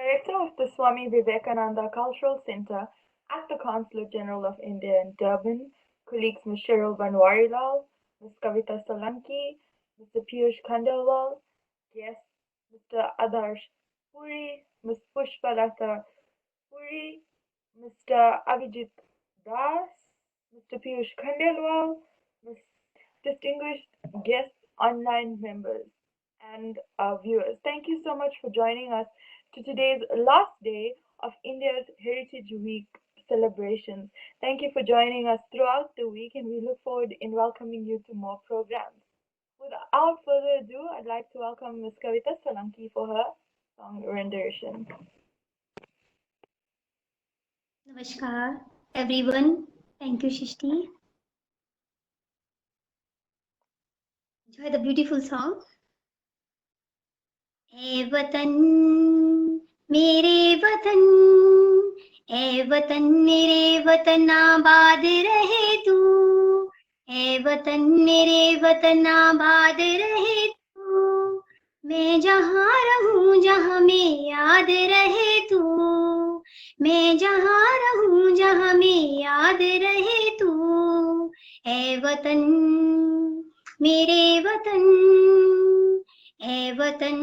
Director of the Swami Vivekananda Cultural Center at the Consulate General of India in Durban, colleagues Ms. Cheryl Banwarilal, Ms. Kavita Solanki, Mr. Piyush Khandelwal, guests Mr. Adarsh Puri, Ms. Pushpalata Puri, Mr. Avijit Das, Mr. Piyush Khandelwal, Ms. distinguished guests, online members, and viewers. Thank you so much for joining us to today's last day of India's Heritage Week celebrations. Thank you for joining us throughout the week, and we look forward in welcoming you to more programs. Without further ado, I'd like to welcome Ms. Kavita Solanki for her song rendition. Namaskar, everyone. Thank you, Shishti. Enjoy the beautiful song. ए वतन मेरे वतन, ए वतन मेरे वतन आबाद रहे तू, ए वतन मेरे वतन आबाद रहे तू, मैं जहाँ रहूं जहाँ में याद रहे तू, मैं जहाँ रहूं जहाँ में याद रहे तू, ए वतन मेरे वतन, ए वतन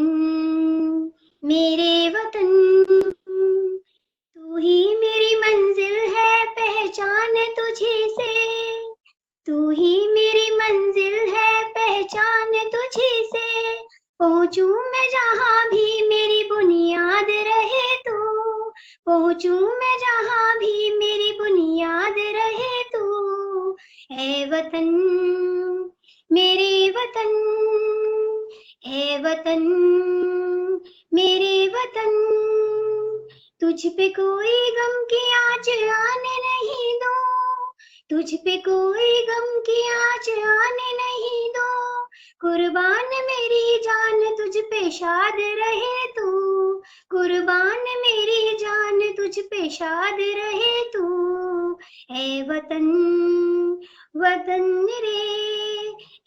मेरे वतन, तू ही मेरी मंजिल है पहचान तुझी से, तू ही मेरी मंजिल है पहचान तुझी से, पहुँचूं मैं जहाँ भी मेरी बुनियाद रहे तू, पहुँचूं मैं जहाँ भी मेरी बुनियाद रहे तू, ए वतन मेरे वतन, ए वतन मेरे वतन, तुझ पे कोई गम की आँच आने नहीं दो, तुझ पे कोई गम की आँच आने नहीं दो, कुर्बान मेरी जान तुझ पे शाद रहे तू, कुर्बान मेरी जान तुझ पे शाद रहे तू, ए वतन वतन रे,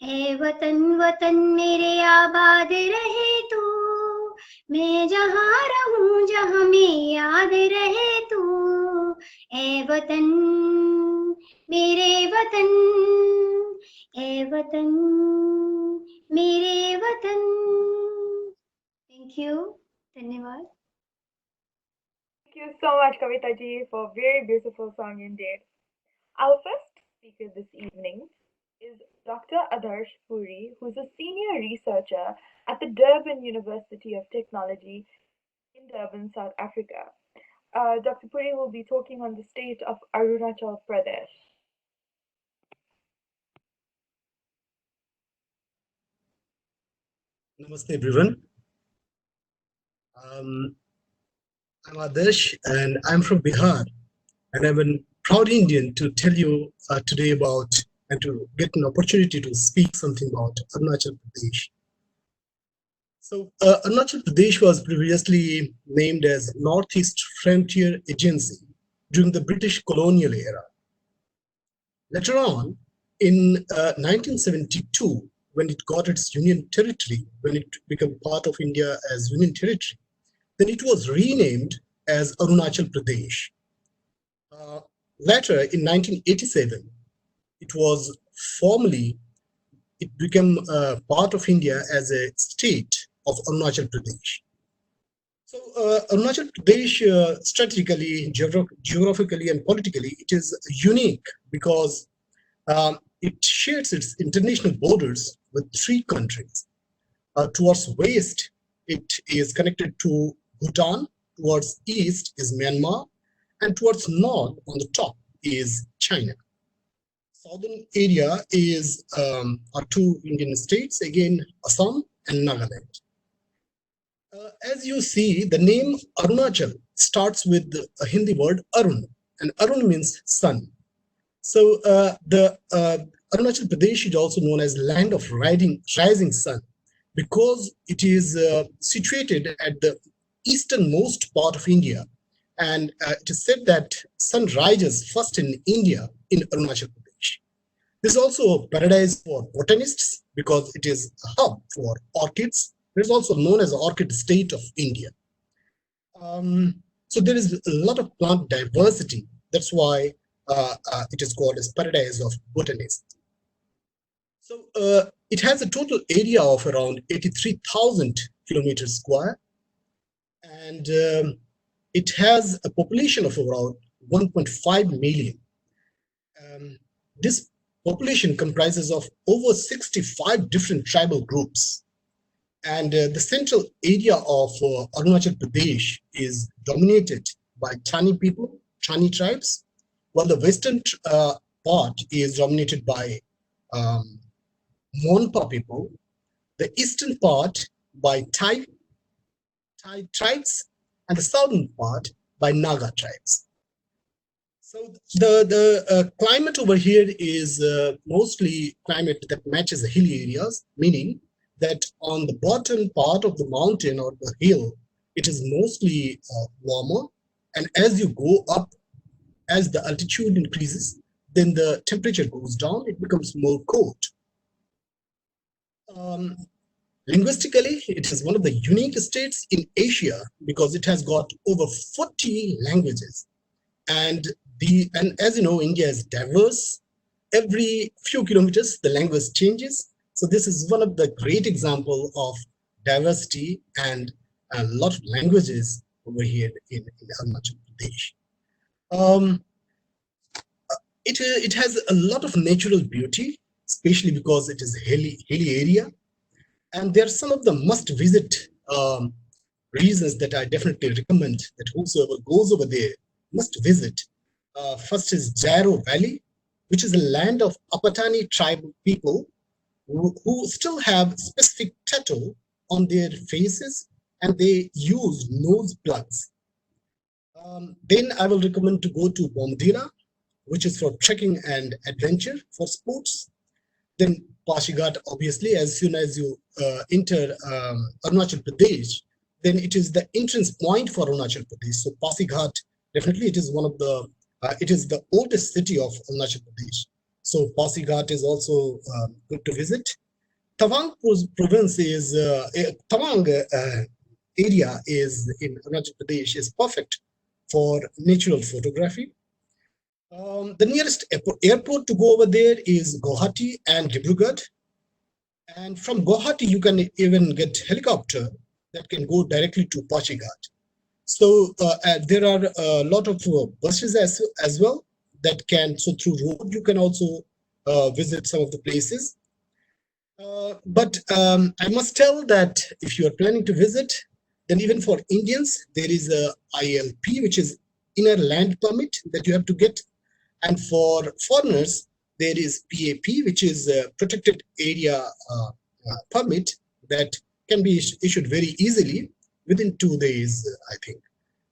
ए वतन वतन मेरे आबाद रहे तू, मैं जहाँ रहूं जहाँ में याद रहे तू, ए वतन मेरे वतन, ए वतन मेरे वतन. Thank you. धन्यवाद. Thank you so much, Kavita ji, for a very beautiful song indeed. Our first speaker this evening is Dr. Adarsh Puri, who's a senior researcher at the Durban University of Technology in Durban, South Africa. Dr. Puri will be talking on the state of Arunachal Pradesh. Namaste, everyone. I'm Adarsh, and I'm from Bihar, and I'm a proud Indian to tell you today about and to get an opportunity to speak something about Arunachal Pradesh. So, Arunachal Pradesh was previously named as Northeast Frontier Agency during the British colonial era. Later on, in 1972, when it got its union territory, when it became part of India as union territory, then it was renamed as Arunachal Pradesh. Later, in 1987, it became part of India as a state of Arunachal Pradesh. So Arunachal Pradesh, strategically, geographically, and politically, it is unique because it shares its international borders with 3 countries. Towards west, it is connected to Bhutan, towards east is Myanmar, and towards north on the top is China. Southern area is are 2 Indian states, again Assam and Nagaland. As you see, the name Arunachal starts with a Hindi word Arun, and Arun means sun. So the Arunachal Pradesh is also known as land of rising sun because it is situated at the easternmost part of India, and it is said that sun rises first in India in Arunachal Pradesh. This is also a paradise for botanists because it is a hub for orchids. It is also known as the orchid state of India. So there is a lot of plant diversity. That's why it is called as paradise of botanists. So it has a total area of around 83,000 kilometers square, and it has a population of around 1.5 million. This population comprises of over 65 different tribal groups. And the central area of Arunachal Pradesh is dominated by Chani people, Chani tribes, while the western part is dominated by Monpa people, the eastern part by Thai tribes, and the southern part by Naga tribes. So the climate over here is mostly climate that matches the hilly areas, meaning that on the bottom part of the mountain or the hill, it is mostly warmer. And as you go up, as the altitude increases, then the temperature goes down, it becomes more cold. Linguistically, it is one of the unique states in Asia because it has got over 40 languages. And as you know, India is diverse. Every few kilometers, the language changes. So this is one of the great example of diversity and a lot of languages over here in Arunachal Pradesh. It has a lot of natural beauty, especially because it is a hilly area. And there are some of the must-visit reasons that I definitely recommend that whosoever goes over there must visit. First is Jairo Valley, which is a land of Apatani tribal people who still have specific tattoo on their faces and they use nose plugs. Then I will recommend to go to Bomdila, which is for trekking and adventure for sports. Then Pasighat, obviously, as soon as you enter Arunachal Pradesh, then it is the entrance point for Arunachal Pradesh. So Pasighat, definitely it is one of the, it is the oldest city of Arunachal Pradesh. So Pasighat is also good to visit. Tawang province is, Tawang area is in Arunachal Pradesh is perfect for natural photography. The nearest airport to go over there is Guwahati and Dibrugarh. And from Guwahati, you can even get helicopter that can go directly to Pasighat. So there are a lot of buses as well that can, so through road, you can also visit some of the places. But I must tell that if you are planning to visit, then even for Indians, there is a ILP, which is inner land permit that you have to get. And for foreigners, there is PAP, which is a protected area permit that can be issued very easily within 2 days, I think.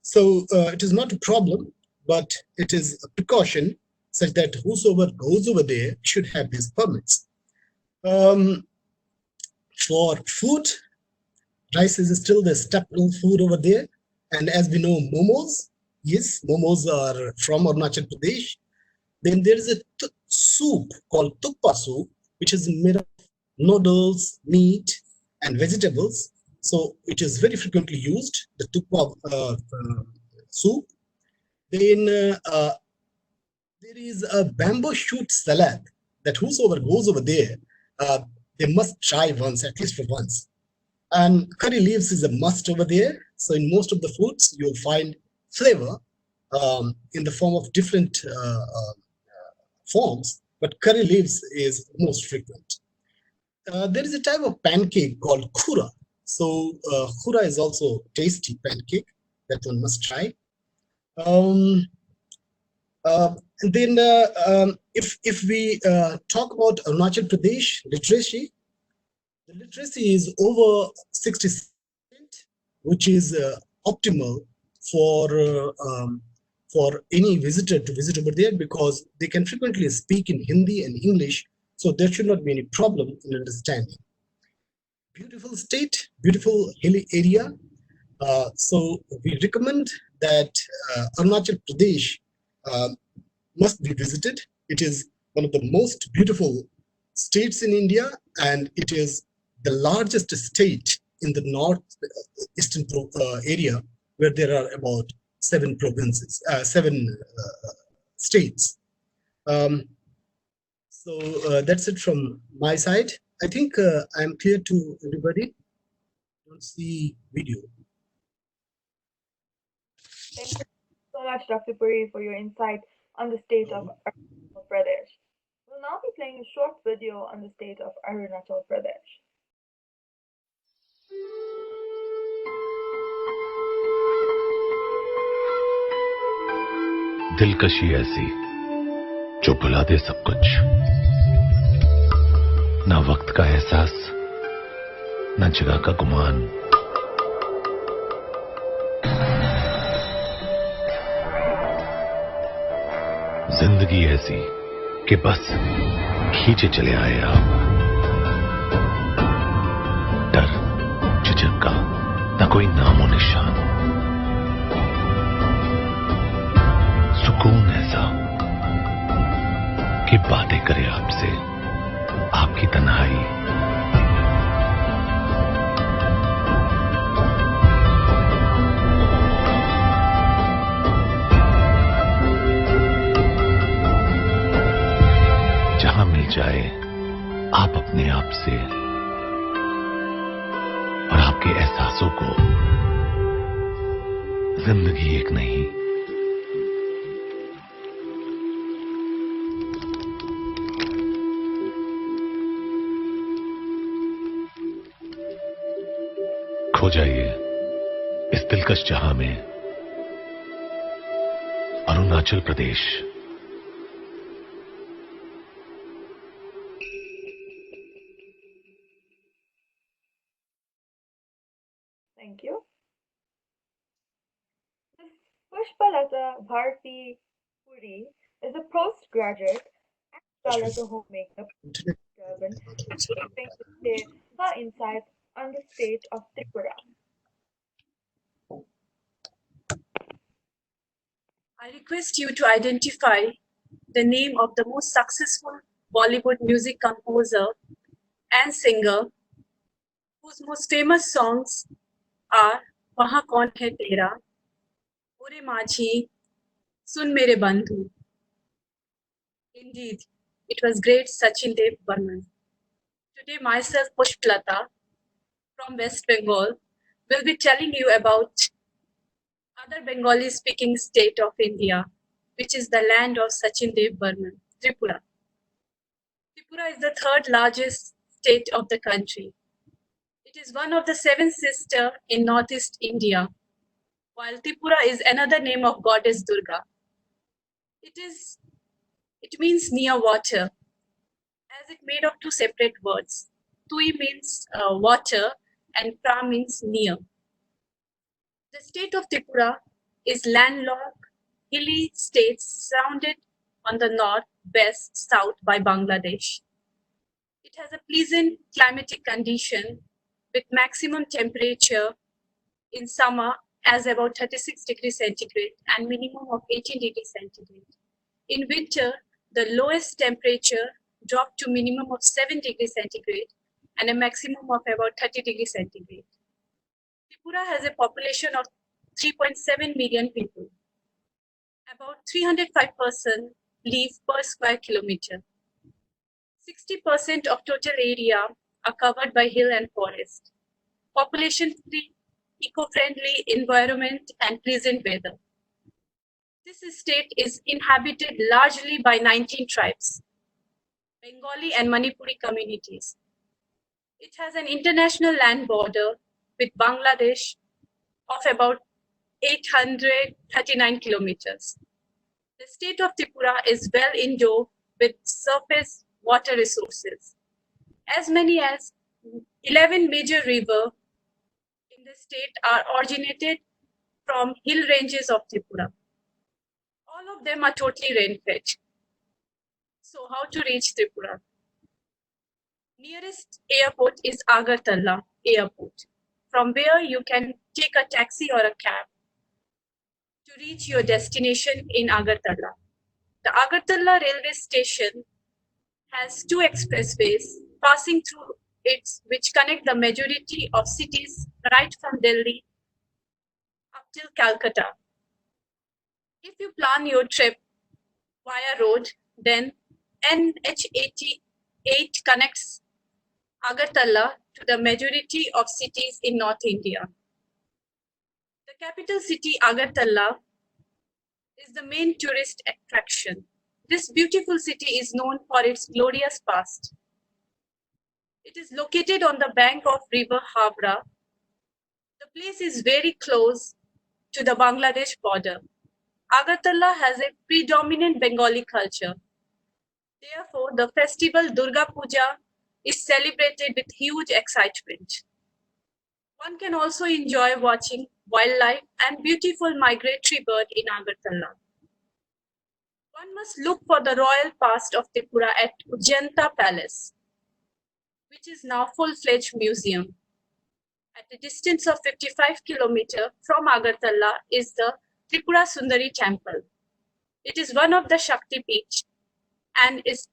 So it is not a problem, but it is a precaution such that whosoever goes over there should have these permits. For food, rice is still the staple food over there. And as we know, momos, yes, momos are from Arunachal Pradesh. Then there is a soup called tukpa soup, which is made of noodles, meat, and vegetables. So it is very frequently used, the tukpa soup. Then there is a bamboo shoot salad that whosoever goes over there, they must try once, at least for once. And curry leaves is a must over there. So in most of the foods, you'll find flavor in the form of different forms, but curry leaves is most frequent. There is a type of pancake called khura. So khura is also tasty pancake that one must try. And then if we talk about Arunachal Pradesh literacy, the literacy is over 60%, which is optimal for any visitor to visit over there because they can frequently speak in Hindi and English, so there should not be any problem in understanding. Beautiful state, beautiful hilly area. So we recommend that Arunachal Pradesh must be visited. It is one of the most beautiful states in India, and it is the largest state in the northeastern area where there are about 7 provinces, 7 states. So that's it from my side. I think I'm clear to everybody. Don't see video. Thank you so much, Dr. Puri, for your insight on the state of Arunachal Pradesh. We'll now be playing a short video on the state of Arunachal Pradesh. दिलकशी ऐसी जो भुला दे सब कुछ, ना वक्त का एहसास, ना जगह का गुमान। जिंदगी ऐसी कि बस खींचे चले आए आप। डर झिझक का ना कोई नामो निशान, सुकून ऐसा कि बातें करे आपसे आपकी तन्हाई। जहां मिल जाए आप अपने आप से और आपके एहसासों को। जिंदगी एक नहीं, खो जाइए इस दिलकश जहां में। Arunachal Pradesh. Thank you. Ms. Pushpalata Bharti Puri is a postgraduate and scholar homemaker from Durban and is going to share her insights on the state of Tripura. I request you to identify the name of the most successful Bollywood music composer and singer whose most famous songs are Wahan Kaun Hai Tera, Ore Majhi, Sun Mere Bandhu. Indeed, it was great Sachin Dev Burman. Today myself, Pushpalata, from West Bengal, will be telling you about other Bengali speaking state of India, which is the land of Sachin Dev Burman, Tripura. Tripura is the third largest state of the country. It is one of the 7 sisters in northeast India, while Tripura is another name of goddess Durga. It means near water, as it made of 2 separate words. Tui means water and pra means near. The state of Tripura is landlocked, hilly state surrounded on the north, west, south by Bangladesh. It has a pleasant climatic condition with maximum temperature in summer as about 36 degrees centigrade and minimum of 18 degrees centigrade. In winter, the lowest temperature dropped to minimum of 7 degrees centigrade and a maximum of about 30 degrees centigrade. Tripura has a population of 3.7 million people. About 305 persons live per square kilometer. 60% of total area are covered by hill and forest. Population-free, eco-friendly environment and pleasant weather. This state is inhabited largely by 19 tribes, Bengali and Manipuri communities. It has an international land border with Bangladesh of about 839 kilometers. The state of Tripura is well endowed with surface water resources. As many as 11 major rivers in the state are originated from hill ranges of Tripura. All of them are totally rain-fed. So how to reach Tripura? Nearest airport is Agartala Airport, from where you can take a taxi or a cab to reach your destination in Agartala. The Agartala railway station has 2 expressways passing through it, which connect the majority of cities right from Delhi up till Calcutta. If you plan your trip via road, then NH88 connects Agartala to the majority of cities in North India. The capital city, Agartala, is the main tourist attraction. This beautiful city is known for its glorious past. It is located on the bank of river Habra. The place is very close to the Bangladesh border. Agartala has a predominant Bengali culture. Therefore, the festival Durga Puja is celebrated with huge excitement. One can also enjoy watching wildlife and beautiful migratory bird in Agartala. One must look for the royal past of Tripura at Ujjanta Palace, which is now full-fledged museum. At a distance of 55 kilometers from Agartala is the Tripura Sundari temple. It is one of the Shakti Peeth and is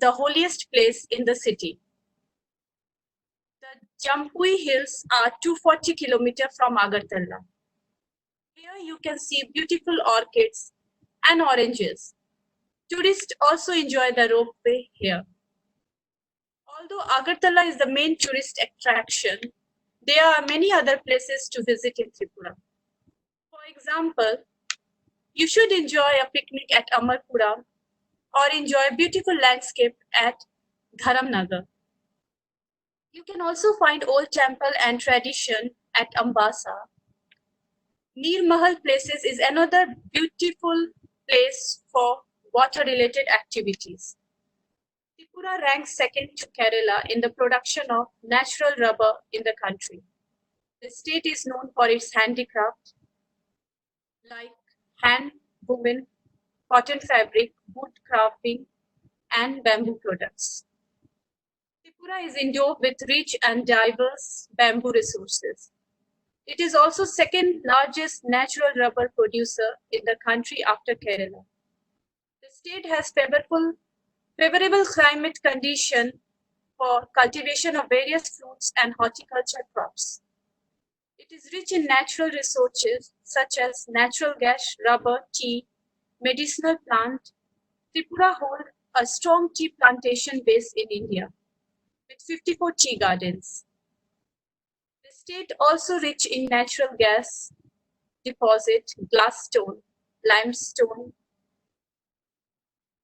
the holiest place in the city. The Jampui Hills are 240 kilometers from Agartala. Here you can see beautiful orchids and oranges. Tourists also enjoy the ropeway here. Although Agartala is the main tourist attraction, there are many other places to visit in Tripura. For example, you should enjoy a picnic at Amarpura or enjoy a beautiful landscape at Dharamnagar. You can also find old temple and tradition at Ambasa. Neer Mahal Places is another beautiful place for water-related activities. Tripura ranks second to Kerala in the production of natural rubber in the country. The state is known for its handicraft like hand woven, cotton fabric, wood carving, and bamboo products. Tripura is endowed with rich and diverse bamboo resources. It is also second largest natural rubber producer in the country after Kerala. The state has favorable climate condition for cultivation of various fruits and horticulture crops. It is rich in natural resources such as natural gas, rubber, tea, medicinal plant. Tripura holds a strong tea plantation base in India with 54 tea gardens. The state also rich in natural gas deposit, glass stone, limestone,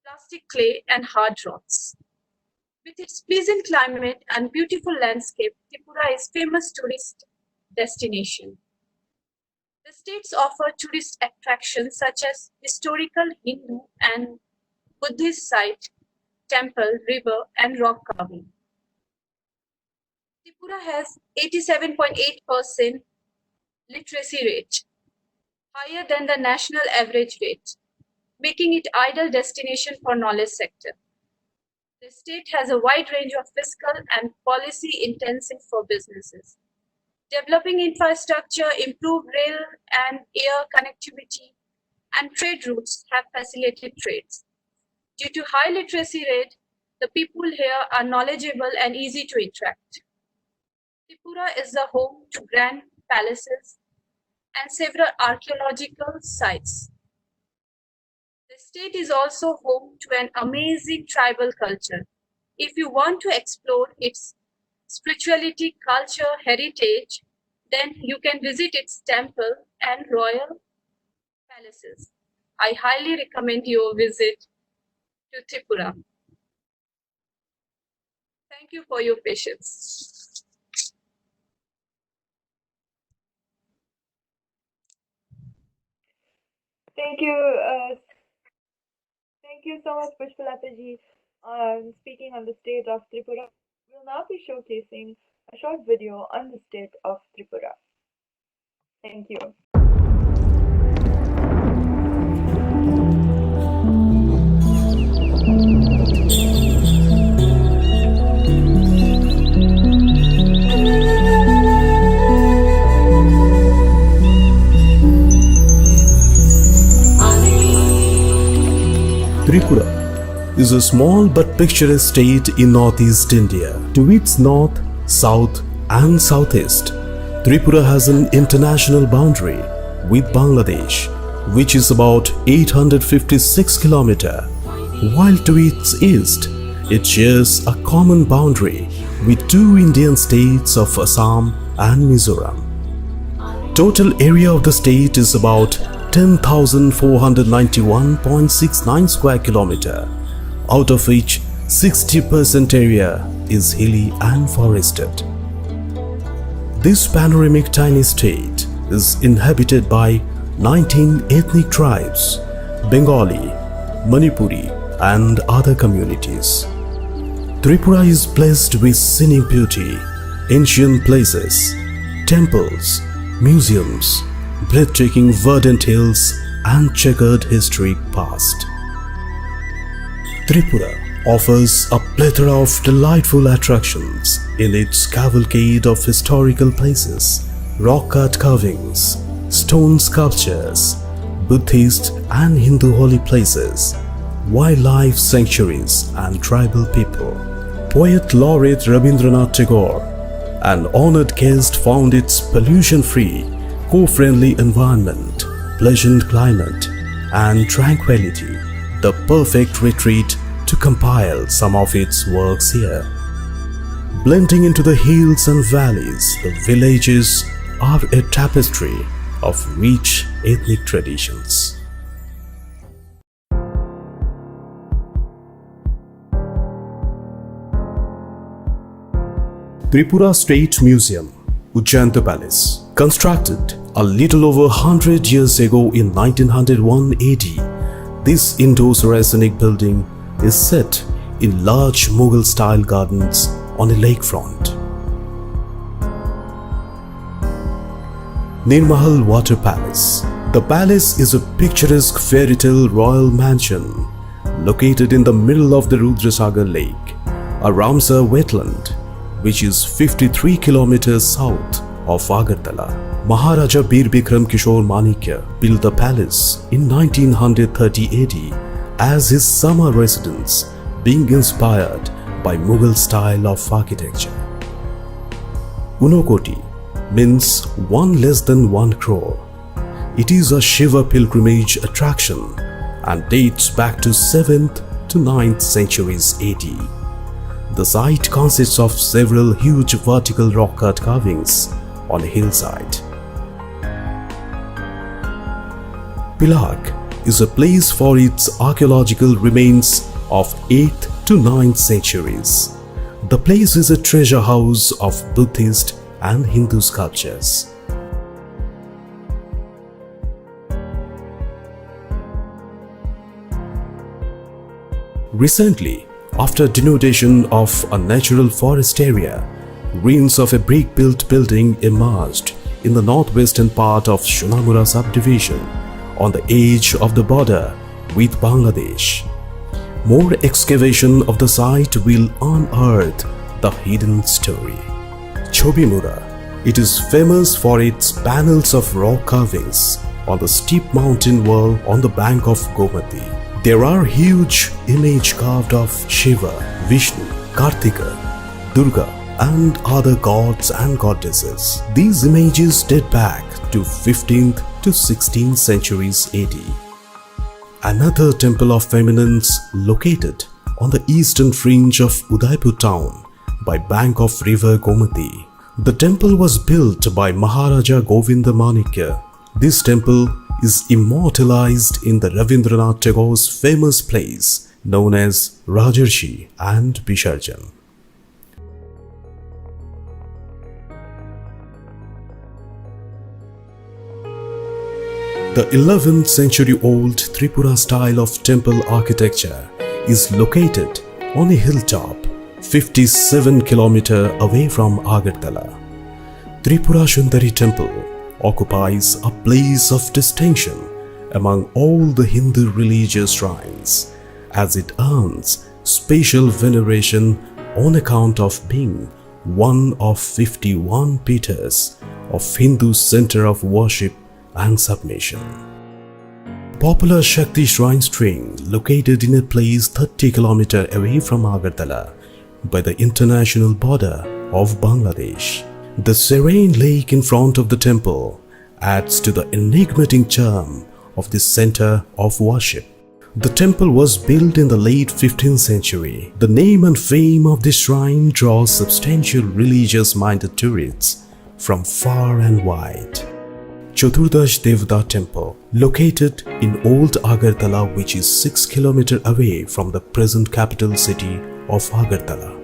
plastic clay, and hard rocks. With its pleasant climate and beautiful landscape, Tripura is famous tourist destination. The states offer tourist attractions such as historical Hindu and Buddhist site, temple, river, and rock carving. Tripura has 87.8% literacy rate, higher than the national average rate, making it ideal destination for knowledge sector. The state has a wide range of fiscal and policy intensive for businesses. Developing infrastructure, improved rail and air connectivity, and trade routes have facilitated trades. Due to high literacy rate, the people here are knowledgeable and easy to interact. Tripura is the home to grand palaces and several archaeological sites. The state is also home to an amazing tribal culture. If you want to explore its spirituality, culture, heritage, then you can visit its temple and royal palaces. I highly recommend your visit to Tripura. Thank you for your patience. Thank you so much, Pushpalata-ji. Speaking on the state of Tripura, we'll now be showcasing a short video on the state of Tripura. Thank you. Tripura is a small but picturesque state in northeast India. To its north, south and southeast, Tripura has an international boundary with Bangladesh, which is about 856 km, while to its east, it shares a common boundary with two Indian states of Assam and Mizoram. Total area of the state is about 10,491.69 square kilometer, out of which 60% area is hilly and forested. This panoramic tiny state is inhabited by 19 ethnic tribes, Bengali, Manipuri, and other communities. Tripura is blessed with scenic beauty, ancient places, temples, museums, breathtaking verdant hills, and checkered historic past. Tripura offers a plethora of delightful attractions in its cavalcade of historical places, rock-cut carvings, stone sculptures, Buddhist and Hindu holy places, wildlife sanctuaries and tribal people. Poet laureate Rabindranath Tagore, an honored guest, found its pollution-free, co-friendly environment, pleasant climate, and tranquility the perfect retreat to compile some of its works here. Blending into the hills and valleys, the villages are a tapestry of rich ethnic traditions. Tripura State Museum, Ujjanta Palace. Constructed a little over 100 years ago in 1901 AD, this Indo-Saracenic building is set in large Mughal-style gardens on a lakefront. Nirmahal Water Palace. The palace is a picturesque fairy tale royal mansion located in the middle of the Rudrasagar Lake, a Ramsar wetland, which is 53 kilometers south of Agartala. Maharaja Bir Bikram Kishore Manikya built the palace in 1930 AD as his summer residence, being inspired by Mughal style of architecture. Unokoti means one less than 1 crore. It is a Shiva pilgrimage attraction and dates back to 7th to 9th centuries AD. The site consists of several huge vertical rock-cut carvings on a hillside. Pilag is a place for its archaeological remains of 8th to 9th centuries. The place is a treasure house of Buddhist and Hindu sculptures. Recently, after denudation of a natural forest area, ruins of a brick-built building emerged in the northwestern part of Shunamura subdivision on the edge of the border with Bangladesh. More excavation of the site will unearth the hidden story. Chobimura. It is famous for its panels of rock carvings on the steep mountain wall on the bank of Gomati. There are huge images carved of Shiva, Vishnu, Kartika, Durga, and other gods and goddesses. These images date back to 15th to 16th centuries AD. Another temple of eminence located on the eastern fringe of Udaipur town by bank of river Gomati. The temple was built by Maharaja Govinda Manikya. This temple is immortalized in the Rabindranath Tagore's famous plays known as Rajarshi and Visarjan. The 11th century old Tripura style of temple architecture is located on a hilltop 57 km away from Agartala. Tripura Sundari Temple occupies a place of distinction among all the Hindu religious shrines as it earns special veneration on account of being one of 51 Peethas of Hindu center of worship and submission. Popular Shakti shrine string located in a place 30 km away from Agartala by the international border of Bangladesh. The serene lake in front of the temple adds to the enigmatic charm of this center of worship. The temple was built in the late 15th century. The name and fame of this shrine draws substantial religious-minded tourists from far and wide. Chaturdash Devata Temple, located in Old Agartala, which is 6 km away from the present capital city of Agartala.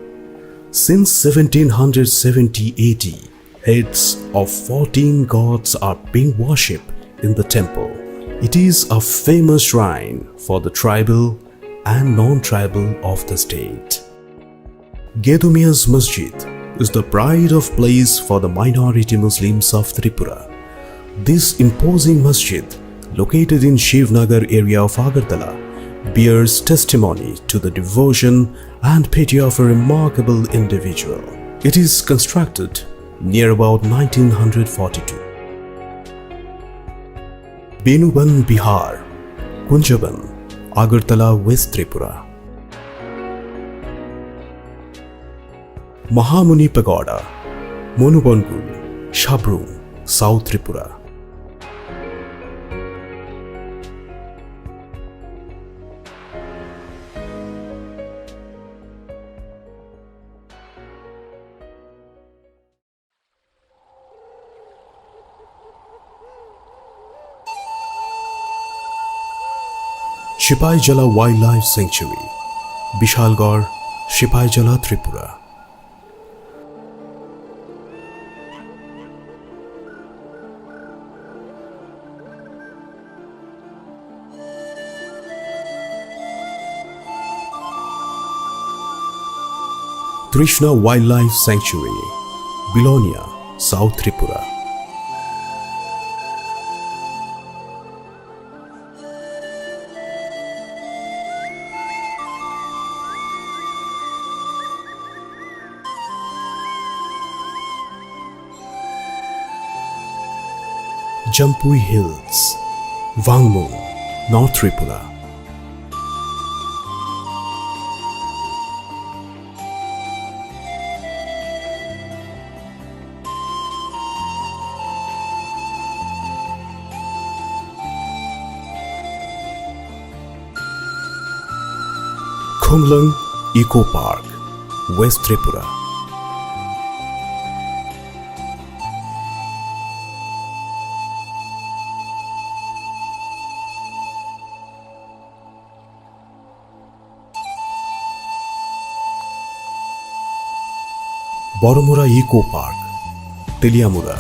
Since 1770 AD, heads of 14 gods are being worshipped in the temple. It is a famous shrine for the tribal and non-tribal of the state. Gedumia's Masjid is the pride of place for the minority Muslims of Tripura. This imposing masjid, located in Shivnagar area of Agartala, bears testimony to the devotion and piety of a remarkable individual. It is constructed near about 1942. Benuban Bihar, Kunjaban, Agartala, West Tripura. Mahamuni Pagoda, Monubongul, Shabrum, South Tripura. Sipaijala Wildlife Sanctuary, Bishalgarh, Sipaijala, Tripura. Trishna Wildlife Sanctuary, Bilonia, South Tripura. Jampui Hills, Wangmung, North Tripura. Khumlang Eco Park, West Tripura. Boromura Eco Park, Teliamura.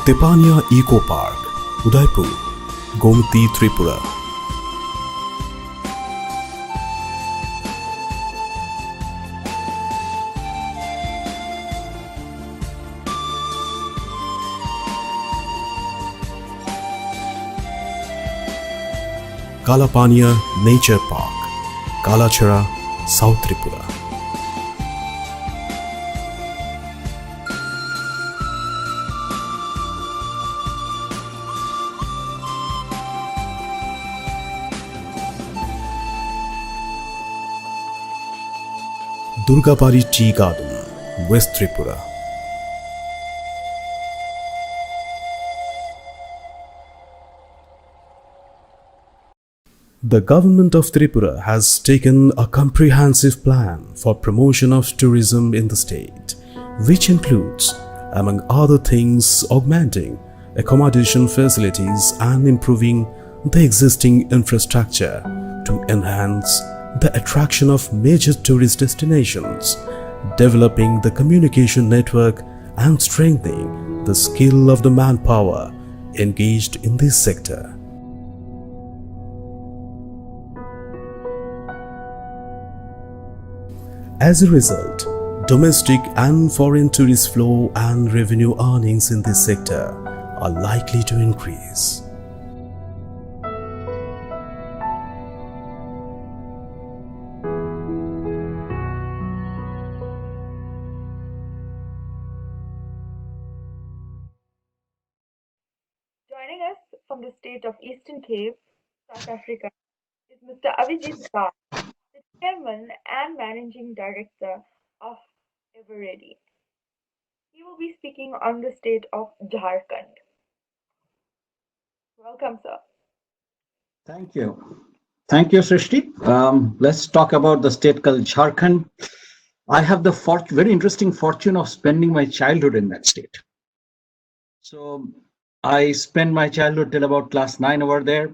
Tepania Eco Park, Udaipur, Gomti, Tripura. Kalapania Nature Park, Kalachara, South Tripura. Durgapari Tea Garden, West Tripura. The government of Tripura has taken a comprehensive plan for promotion of tourism in the state, which includes, among other things, augmenting accommodation facilities and improving the existing infrastructure to enhance the attraction of major tourist destinations, developing the communication network and strengthening the skill of the manpower engaged in this sector. As a result, domestic and foreign tourist flow and revenue earnings in this sector are likely to increase. Joining us from the state of Eastern Cape, South Africa, is Mr. Avijit Das, the Chairman and Managing Director of Everready. He will be speaking on the state of Jharkhand. Welcome, sir. Thank you. Thank you, Srishti. Let's talk about the state called Jharkhand. I have the very interesting fortune of spending my childhood in that state. So I spent my childhood till about class 9 over there.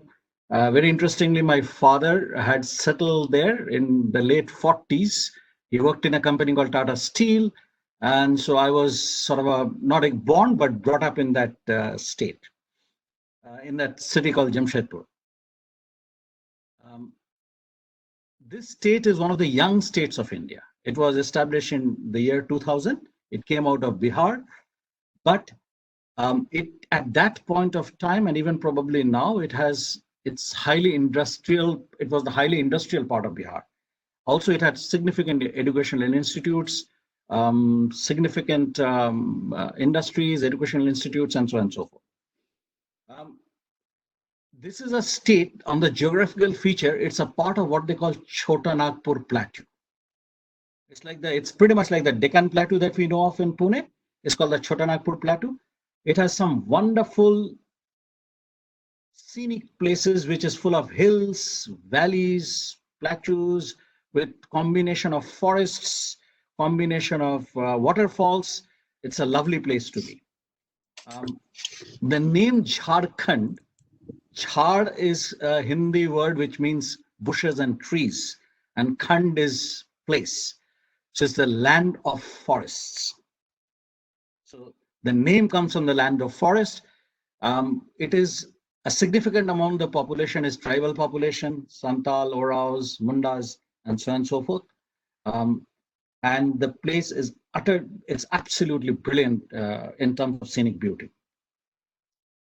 Very interestingly, my father had settled there in the late 40s. He worked in a company called Tata Steel. And so I was sort of not born, but brought up in that state, in that city called Jamshedpur. This state is one of the young states of India. It was established in the year 2000. It came out of Bihar, but it at that point of time, and even probably now, it's highly industrial. It was the highly industrial part of Bihar. Also, it had significant educational institutes, significant industries, educational institutes, and so on and so forth. This is a state on the geographical feature. It's a part of what they call Chota Nagpur Plateau. It's pretty much like the Deccan Plateau that we know of in Pune. It's called the Chota Nagpur Plateau. It has some wonderful scenic places, which is full of hills, valleys, plateaus, with combination of forests, combination of waterfalls. It's a lovely place to be. The name Jharkhand, Jhar is a Hindi word which means bushes and trees, and Khand is place. So it's the land of forests. So the name comes from the land of forest. It is a significant amount of the population is tribal population, Santal, Oraos, Mundas, and so on and so forth. And the place is it's absolutely brilliant in terms of scenic beauty.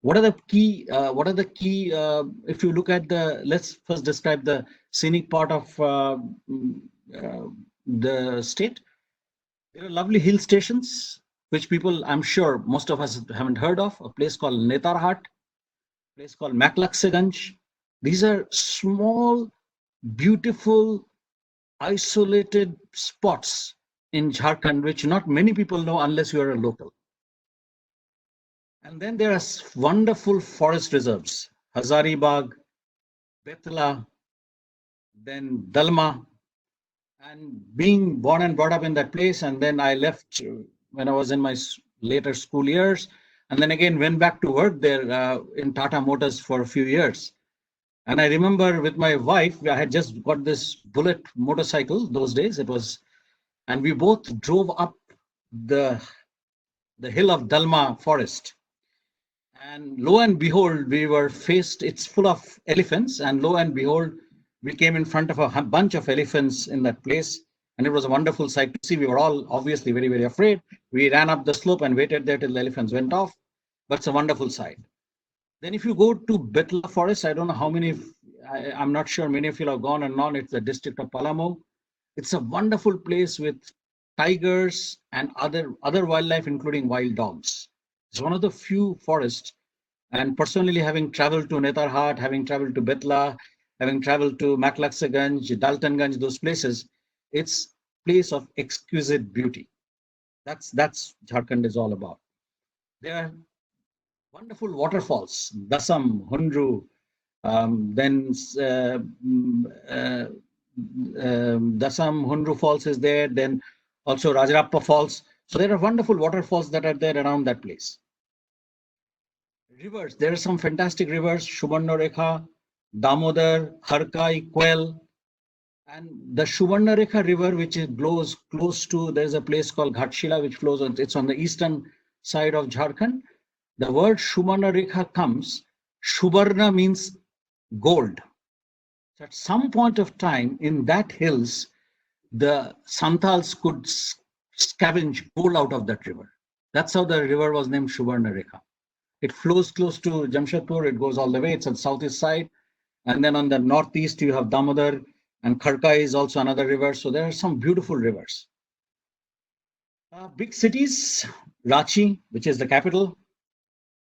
What are the key, if you look at let's first describe the scenic part of the state. There are lovely hill stations, which people, I'm sure most of us haven't heard of. A place called Netarhat, a place called Maklakseganj. These are small, beautiful, isolated spots in Jharkhand, which not many people know unless you are a local. And then there are wonderful forest reserves, Hazaribagh, Betla, then Dalma. And being born and brought up in that place, and then I left when I was in my later school years, and then again went back to work there in Tata Motors for a few years. And I remember with my wife, I had just got this Bullet motorcycle those days. It was, and we both drove up the hill of Dalma forest. And lo and behold, we were faced, it's full of elephants, and lo and behold, we came in front of a bunch of elephants in that place, and it was a wonderful sight to see. We were all obviously very, very afraid. We ran up the slope and waited there till the elephants went off, but it's a wonderful sight. Then if you go to Betla Forest, I don't know how many, I'm not sure many of you have gone and on. It's the district of Palamou. It's a wonderful place with tigers and other wildlife, including wild dogs. It's one of the few forests, and personally having traveled to Netarhat, having traveled to Betla, having traveled to Maklakseganj, Daltonganj, those places, it's a place of exquisite beauty. That's Jharkhand is all about. There are wonderful waterfalls, Dasam, Hundru, then Dasam, Hundru Falls is there, then also Rajarappa Falls. So there are wonderful waterfalls that are there around that place. Rivers, there are some fantastic rivers, Subarnarekha, Damodar, Harkai, Kwel, and the Subarnarekha river, which flows close to, there's a place called Ghatshila, which flows on, it's on the eastern side of Jharkhand. The word Subarnarekha comes, Subarna means gold. So at some point of time in that hills, the Santals could scavenge gold out of that river. That's how the river was named Subarnarekha. It flows close to Jamshedpur, it goes all the way, it's on the southeast side. And then on the northeast, you have Damodar, and Kharkai is also another river. So there are some beautiful rivers. Big cities, Ranchi, which is the capital,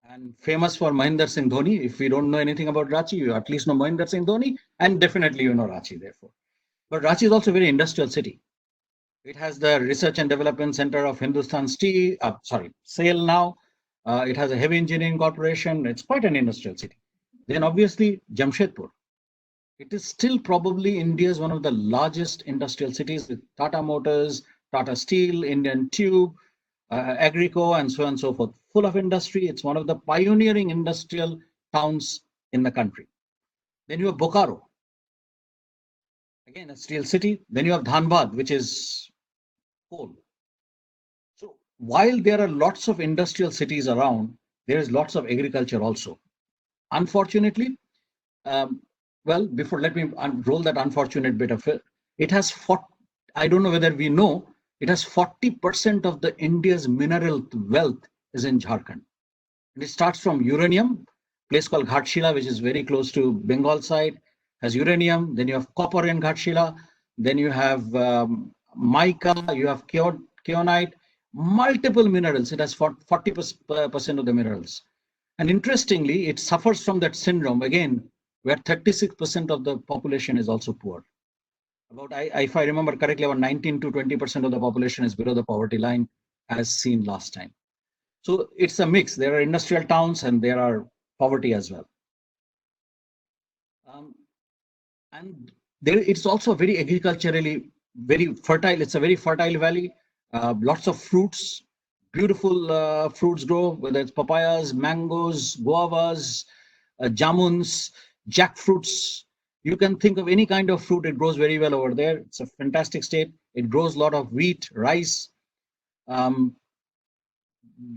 and famous for Mahendra Singh Dhoni. If you don't know anything about Ranchi, you at least know Mahendra Singh Dhoni, and definitely you know Ranchi, therefore. But Ranchi is also a very industrial city. It has the Research and Development Center of Hindustan Steel, SAIL now. It has a heavy engineering corporation. It's quite an industrial city. Then obviously Jamshedpur. It is still probably India's one of the largest industrial cities with Tata Motors, Tata Steel, Indian Tube, Agrico, and so on and so forth. Full of industry. It's one of the pioneering industrial towns in the country. Then you have Bokaro. Again, a steel city. Then you have Dhanbad, which is coal. So while there are lots of industrial cities around, there is lots of agriculture also. Unfortunately, well, before let me roll that unfortunate bit of it. It has I don't know whether we know, it has 40% of the India's mineral wealth is in Jharkhand. And it starts from uranium, place called Ghatshila, which is very close to Bengal side, has uranium. Then you have copper in Ghatshila. Then you have mica, you have keonite, multiple minerals. It has 40% of the minerals. And interestingly, it suffers from that syndrome again, where 36% of the population is also poor. About, if I remember correctly, about 19 to 20% of the population is below the poverty line, as seen last time. So it's a mix. There are industrial towns and there are poverty as well. And it's also very agriculturally very fertile. It's a very fertile valley. Lots of fruits, beautiful fruits grow, whether it's papayas, mangoes, guavas, jamuns, jackfruits. You can think of any kind of fruit. It grows very well over there. It's a fantastic state. It grows a lot of wheat, rice.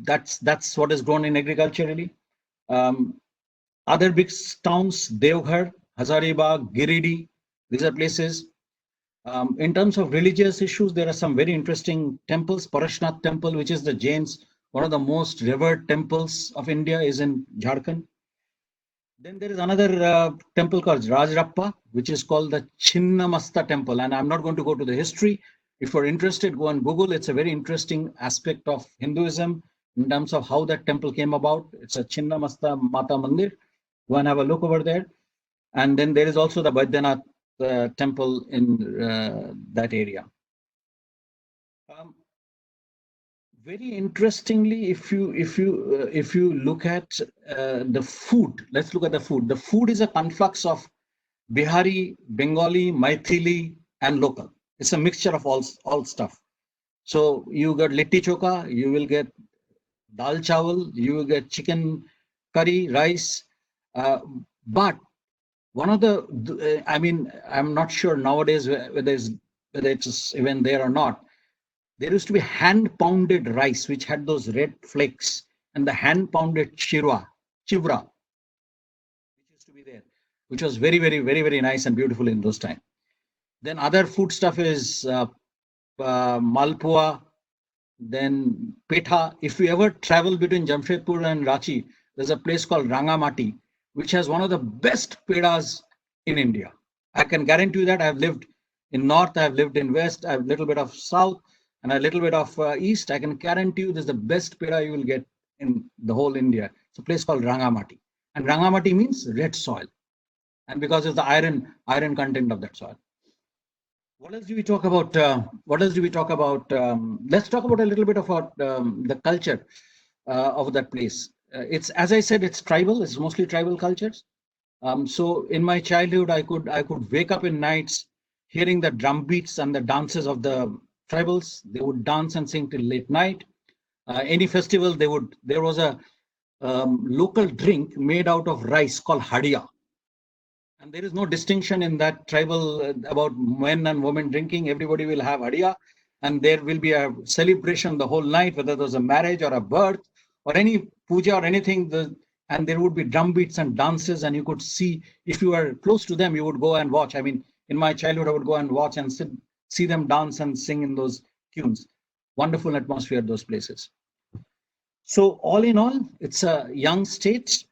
That's what is grown in agriculturally. Other big towns, Devghar, Hazaribagh, Giridih, these are places. In terms of religious issues, there are some very interesting temples. Parashnath temple, which is the Jains, one of the most revered temples of India, is in Jharkhand. Then there is another temple called Rajrappa, which is called the Chinnamasta temple. And I'm not going to go to the history. If you're interested, go on Google. It's a very interesting aspect of Hinduism in terms of how that temple came about. It's a Chinnamasta Mata Mandir. Go and have a look over there. And then there is also the Baidyanath temple in that area. Very interestingly, if you look at the food, let's look at the food. The food is a conflux of Bihari, Bengali, Maithili, and local. It's a mixture of all stuff. So you got litti choka, you will get dal chawal, you will get chicken curry, rice. But one of the, I mean, I'm not sure nowadays whether it's even there or not. There used to be hand-pounded rice, which had those red flakes, and the hand-pounded chivra, which used to be there, which was very, very, very, very nice and beautiful in those times. Then other food stuff is malpua, then petha. If you ever travel between Jamshedpur and Ranchi, there's a place called Rangamati, which has one of the best pedas in India. I can guarantee you that. I've lived in north, I've lived in west, I have a little bit of south, and a little bit of east. I can guarantee you this is the best peda you will get in the whole India. It's a place called Rangamati. And Rangamati means red soil. And because of the iron content of that soil. What else do we talk about? Let's talk about a little bit about the culture of that place. It's, as I said, it's tribal. It's mostly tribal cultures. So in my childhood, I could wake up in nights hearing the drum beats and the dances of the tribals. They would dance and sing till late night. Any festival, there was a local drink made out of rice called hadia. And there is no distinction in that tribal about men and women drinking. Everybody will have hadia, and there will be a celebration the whole night, whether there's a marriage or a birth or any puja or anything. And there would be drum beats and dances, and you could see, if you were close to them, you would go and watch. I mean, in my childhood, I would go and watch and see them dance and sing in those tunes. Wonderful atmosphere, those places. So all in all, it's a young state.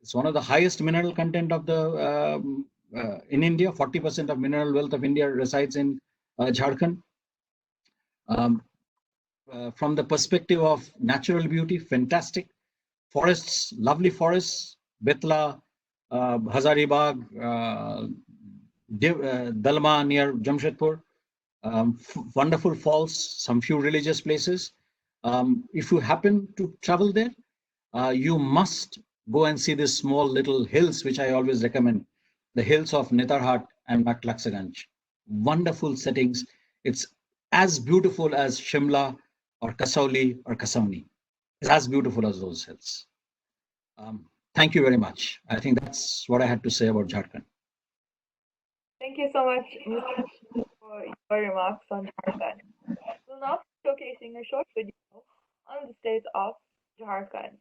It's one of the highest mineral content of the in India. 40% of mineral wealth of India resides in Jharkhand. From the perspective of natural beauty, fantastic. forests, lovely forests, Betla, Hazaribagh, Dalma near Jamshedpur, wonderful falls, some few religious places. If you happen to travel there, you must go and see these small little hills, which I always recommend, the hills of Netarhat and Matlaxaganj. Wonderful settings. It's as beautiful as Shimla or Kasauli or Kasauni. It's as beautiful as those hills. Thank you very much. I think that's what I had to say about Jharkhand. Thank you so much, Mr. for your remarks on Jharkhand. We'll now be showcasing a short video on the state of Jharkhand.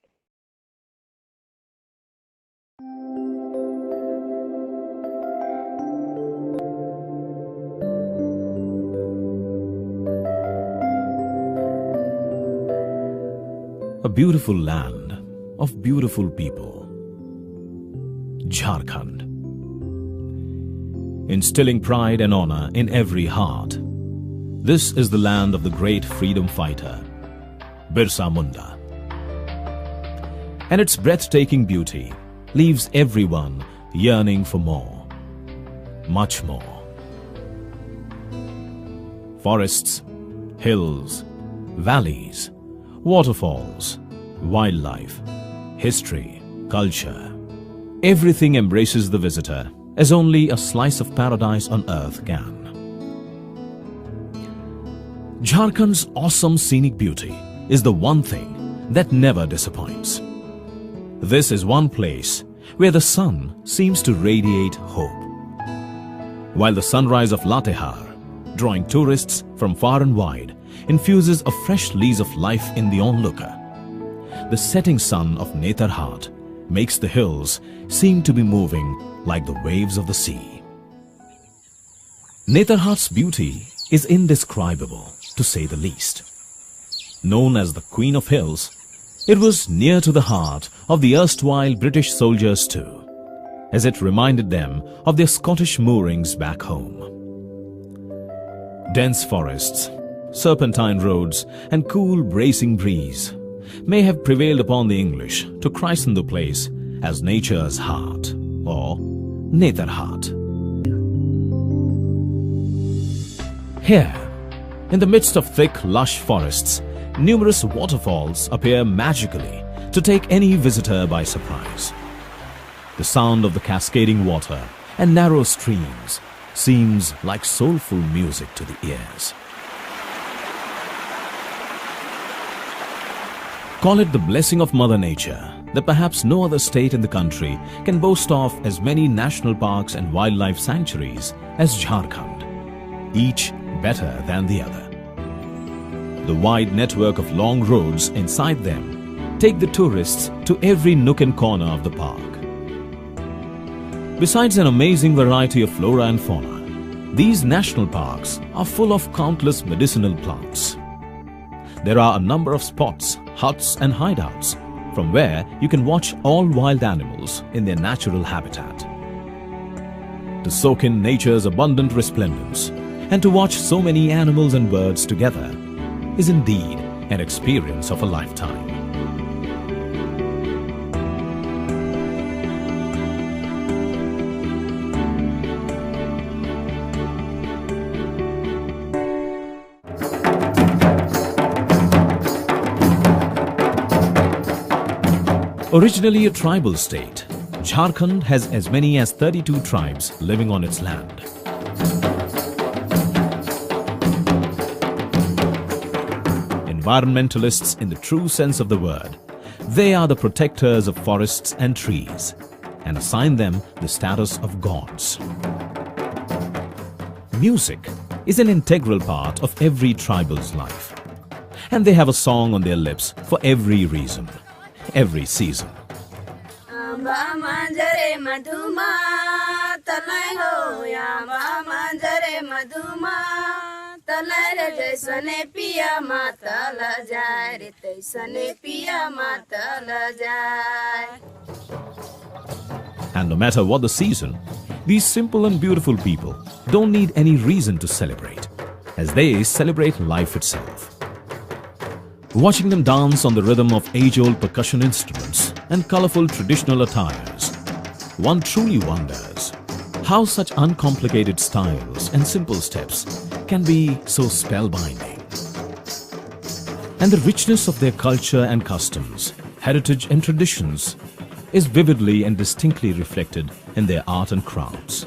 A beautiful land of beautiful people. Jharkhand. Instilling pride and honor in every heart. This is the land of the great freedom fighter, Birsa Munda. And its breathtaking beauty leaves everyone yearning for more, much more. Forests, hills, valleys, waterfalls, wildlife, history, culture. Everything embraces the visitor as only a slice of paradise on earth can. Jharkhand's awesome scenic beauty is the one thing that never disappoints. This is one place where the sun seems to radiate hope. While the sunrise of Latehar, drawing tourists from far and wide, infuses a fresh lease of life in the onlooker, the setting sun of Netarhat makes the hills seem to be moving like the waves of the sea. Netarhat's beauty is indescribable, to say the least. Known as the Queen of Hills, it was near to the heart of the erstwhile British soldiers too, as it reminded them of their Scottish moorings back home. Dense forests, serpentine roads and cool bracing breeze may have prevailed upon the English to christen the place as nature's heart, or Netarhat. Here, in the midst of thick, lush forests, numerous waterfalls appear magically to take any visitor by surprise. The sound of the cascading water and narrow streams seems like soulful music to the ears. Call it the blessing of Mother Nature that perhaps no other state in the country can boast of as many national parks and wildlife sanctuaries as Jharkhand, each better than the other. The wide network of long roads inside them take the tourists to every nook and corner of the park. Besides an amazing variety of flora and fauna, these national parks are full of countless medicinal plants. There are a number of spots, huts and hideouts from where you can watch all wild animals in their natural habitat. To soak in nature's abundant resplendence and to watch so many animals and birds together is indeed an experience of a lifetime. Originally a tribal state, Jharkhand has as many as 32 tribes living on its land. Environmentalists in the true sense of the word, they are the protectors of forests and trees and assign them the status of gods. Music is an integral part of every tribal's life, and they have a song on their lips for every reason, every season. And no matter what the season, these simple and beautiful people don't need any reason to celebrate, as they celebrate life itself. Watching them dance on the rhythm of age-old percussion instruments and colorful traditional attires, one truly wonders how such uncomplicated styles and simple steps can be so spellbinding. And the richness of their culture and customs, heritage and traditions is vividly and distinctly reflected in their art and crafts.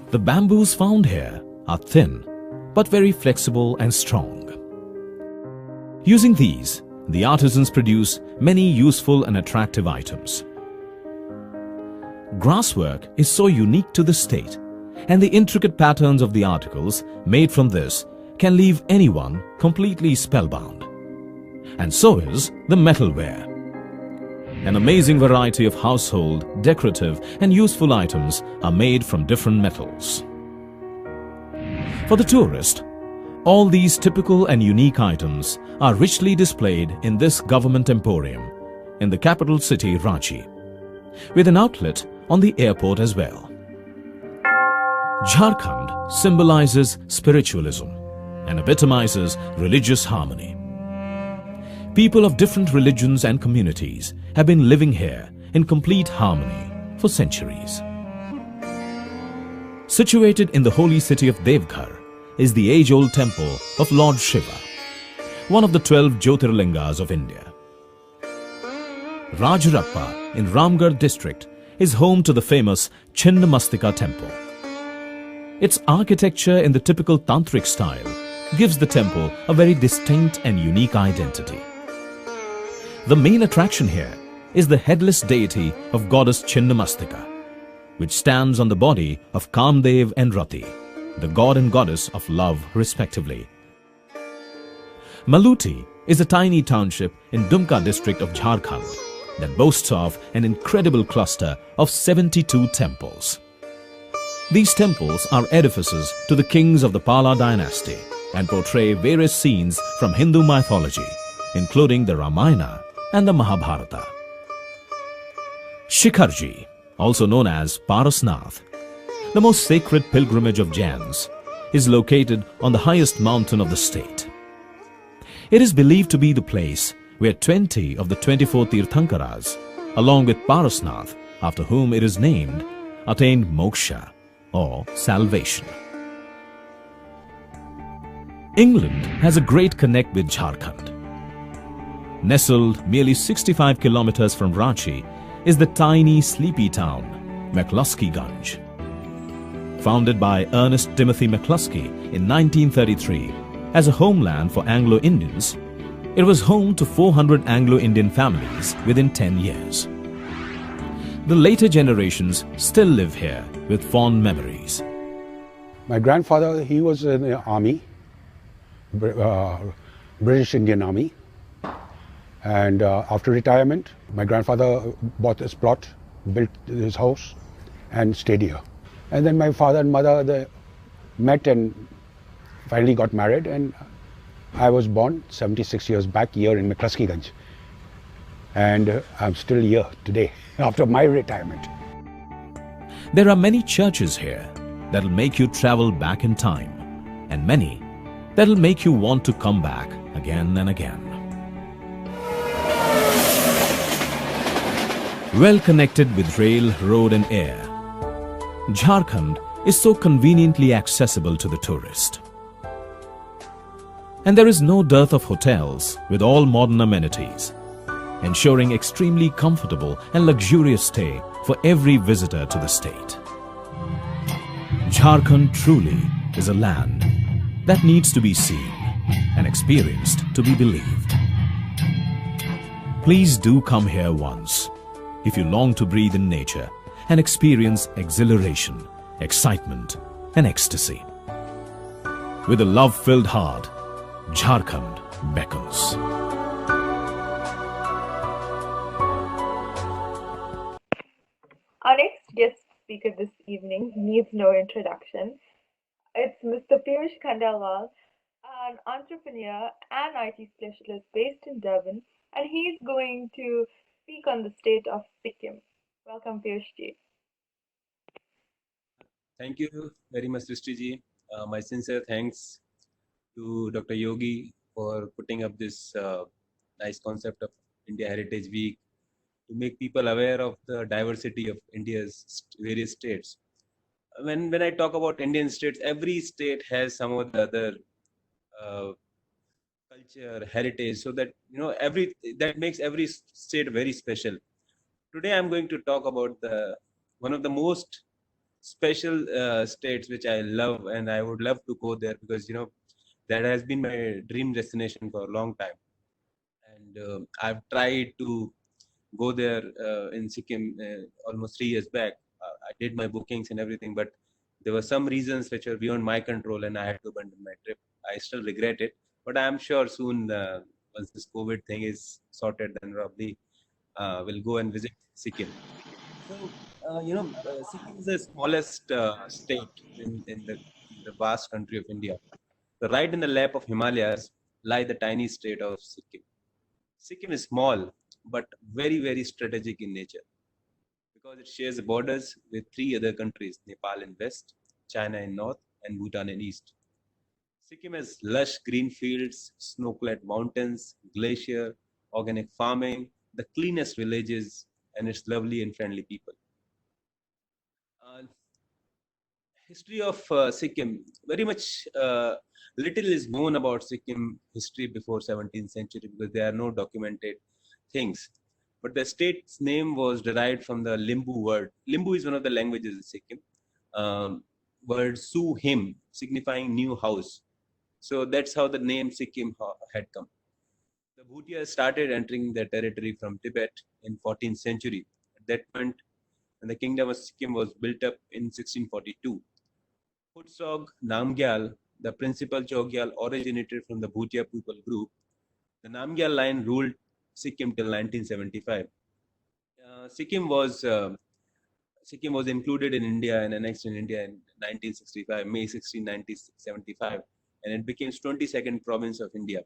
The bamboos found here are thin but very flexible and strong. Using these, the artisans produce many useful and attractive items. Grasswork is so unique to the state, and the intricate patterns of the articles made from this can leave anyone completely spellbound. And so is the metalware. An amazing variety of household, decorative and useful items are made from different metals. For the tourist, all these typical and unique items are richly displayed in this government emporium in the capital city Ranchi, with an outlet on the airport as well. Jharkhand symbolizes spiritualism and epitomizes religious harmony. People of different religions and communities have been living here in complete harmony for centuries. Situated in the holy city of Devghar is the age-old temple of Lord Shiva, one of the 12 Jyotirlingas of India. Rajrappa in Ramgarh district is home to the famous Chinnamastika temple. Its architecture in the typical tantric style gives the temple a very distinct and unique identity. The main attraction here is the headless deity of goddess Chinnamastika, which stands on the body of Kamdev and Rati, the god and goddess of love respectively. Maluti is a tiny township in Dumka district of Jharkhand that boasts of an incredible cluster of 72 temples. These temples are edifices to the kings of the Pala dynasty and portray various scenes from Hindu mythology, including the Ramayana and the Mahabharata. Shikharji, also known as Parasnath, the most sacred pilgrimage of Jains, is located on the highest mountain of the state. It is believed to be the place where 20 of the 24 Tirthankaras, along with Parasnath, after whom it is named, attained moksha or salvation. England has a great connect with Jharkhand. Nestled merely 65 kilometers from Ranchi is the tiny sleepy town McCluskey Ganj. Founded by Ernest Timothy McCluskey in 1933 as a homeland for Anglo-Indians, it was home to 400 Anglo-Indian families within 10 years. The later generations still live here with fond memories. My grandfather, he was in the army, British Indian Army. And after retirement, my grandfather bought this plot, built his house and stayed here. And then my father and mother, they met and finally got married, and I was born 76 years back here in McCluskey Ganj. And I'm still here today after my retirement. There are many churches here that'll make you travel back in time, and many that'll make you want to come back again and again. Well connected with rail, road and air, Jharkhand is so conveniently accessible to the tourist. And there is no dearth of hotels with all modern amenities, ensuring extremely comfortable and luxurious stay for every visitor to the state. Jharkhand truly is a land that needs to be seen and experienced to be believed. Please do come here once if you long to breathe in nature and experience exhilaration, excitement and ecstasy. With a love-filled heart, Jharkhand beckons. Our next guest speaker this evening needs no introduction. It's Mr. Piyush Khandelwal, an entrepreneur and IT specialist based in Durban, and he's going to speak on the state of Sikkim. Welcome, Piyush ji. Thank you very much, Srishti ji. My sincere thanks to Dr. Yogi for putting up this nice concept of India Heritage Week to make people aware of the diversity of India's various states. When I talk about Indian states, every state has some of the other uh, culture, heritage, so that every that makes every state very special. Today, I'm going to talk about the one of the most special states which I love, and I would love to go there because that has been my dream destination for a long time, and I've tried to go there in Sikkim almost 3 years back. I did my bookings and everything, but there were some reasons which were beyond my control, and I had to abandon my trip. I still regret it, but I'm sure soon, once this COVID thing is sorted, then probably we'll go and visit Sikkim. So, Sikkim is the smallest state in the vast country of India. So right in the lap of Himalayas lie the tiny state of Sikkim. Sikkim is small, but very, very strategic in nature because it shares borders with three other countries, Nepal in west, China in north, and Bhutan in east. Sikkim has lush green fields, snow-clad mountains, glacier, organic farming, the cleanest villages, and its lovely and friendly people. Uh, History of Sikkim, very much little is known about Sikkim history before 17th century because there are no documented things. But the state's name was derived from the Limbu word. Limbu is one of the languages in Sikkim. Word Su Him, signifying new house. So that's how the name Sikkim had come. The Bhutias started entering the territory from Tibet in 14th century. At that point, when the kingdom of Sikkim was built up in 1642. Futsog Namgyal, the principal Chogyal, originated from the Bhutia people group. The Namgyal line ruled Sikkim till 1975. Sikkim was included in India and annexed in India in 1965, May 16, 1975, and it became 22nd province of India.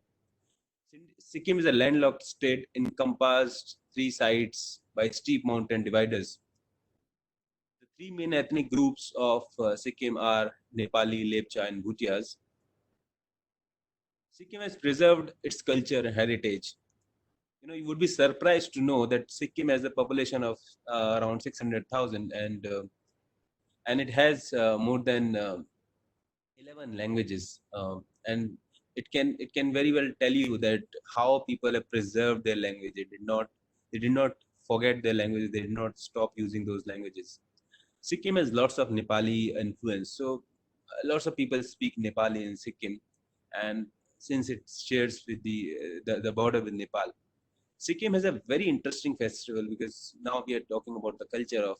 Sikkim is a landlocked state encompassed three sides by steep mountain dividers. The three main ethnic groups of Sikkim are Nepali, Lepcha, and Bhutias. Sikkim has preserved its culture and heritage. You would be surprised to know that Sikkim has a population of around 600,000, and it has more than 11 languages, and it can very well tell you that how people have preserved their language. They did not forget their language. They did not stop using those languages. Sikkim has lots of Nepali influence, so lots of people speak Nepali in Sikkim, and since it shares with the border with Nepal, Sikkim has a very interesting festival because now we are talking about the culture of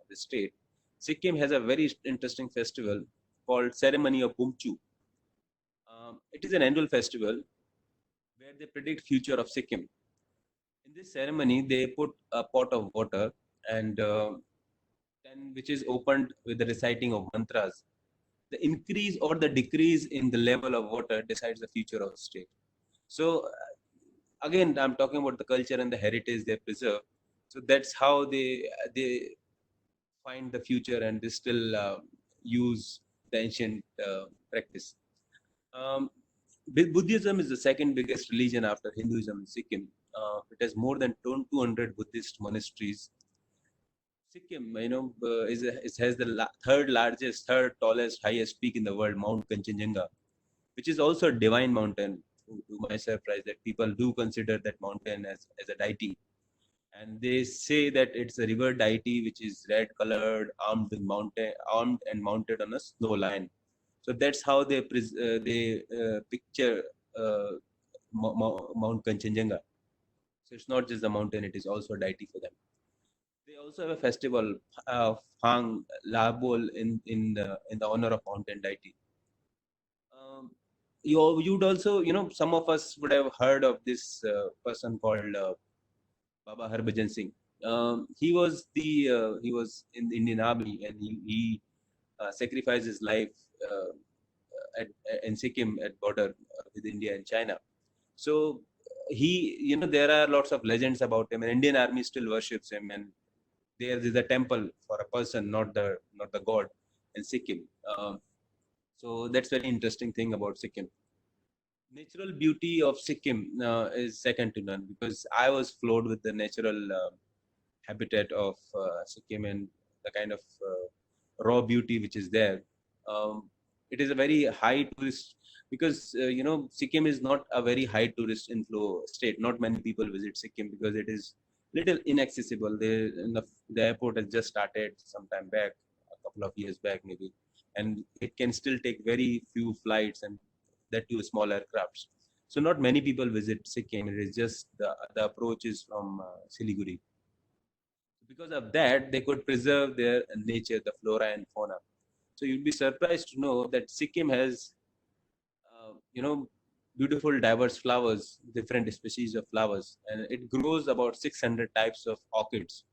the state. Sikkim has a very interesting festival called Ceremony of Bumchu. It is an annual festival where they predict future of Sikkim. In this ceremony, they put a pot of water and then which is opened with the reciting of mantras. The increase or the decrease in the level of water decides the future of the state. So again, I'm talking about the culture and the heritage they preserve. So that's how they find the future, and they still use the ancient practice. Buddhism is the second biggest religion after Hinduism in Sikkim. It has more than 200 Buddhist monasteries. Sikkim, it has the third largest, third tallest, highest peak in the world, Mount Kanchenjunga, which is also a divine mountain. To my surprise, that people do consider that mountain as a deity, and they say that it's a river deity which is red colored, armed and mounted on a snow lion. So that's how they picture Mount Kanchenjunga. So it's not just the mountain; it is also a deity for them. They also have a festival of Phang Labol in the honor of mountain deity. You'd also, some of us would have heard of this person called Baba Harbhajan Singh. He was in the Indian Army, and he sacrificed his life in Sikkim at border with India and China. So there are lots of legends about him, and Indian Army still worships him, and there is a temple for a person, not the god, in Sikkim. So that's very interesting thing about Sikkim. Natural beauty of Sikkim is second to none because I was floored with the natural habitat of Sikkim and the kind of raw beauty which is there. It is a very high tourist because Sikkim is not a very high tourist inflow state. Not many people visit Sikkim because it is little inaccessible. The airport has just started some time back, a couple of years back maybe, and it can still take very few flights and that too small aircrafts. So not many people visit Sikkim. It is just the approach is from Siliguri. Because of that, they could preserve their nature, the flora and fauna. So you'd be surprised to know that Sikkim has, beautiful diverse flowers, different species of flowers, and it grows about 600 types of orchids.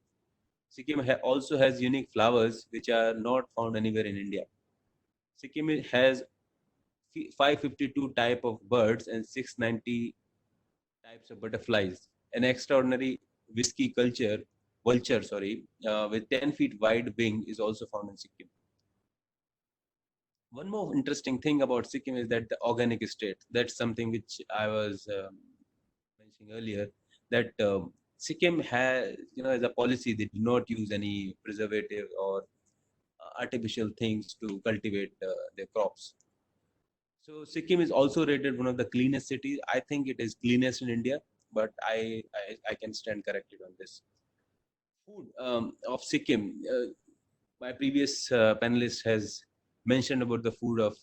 Sikkim also has unique flowers which are not found anywhere in India. Sikkim has 552 type of birds and 690 types of butterflies. An extraordinary whiskey vulture, with 10 feet wide wing is also found in Sikkim. One more interesting thing about Sikkim is that the organic state. That's something which I was mentioning earlier. That Sikkim has, as a policy, they do not use any preservative or artificial things to cultivate their crops. So Sikkim is also rated one of the cleanest cities. I think it is cleanest in India, but I can stand corrected on this. Food of Sikkim. My previous panelist has mentioned about the food of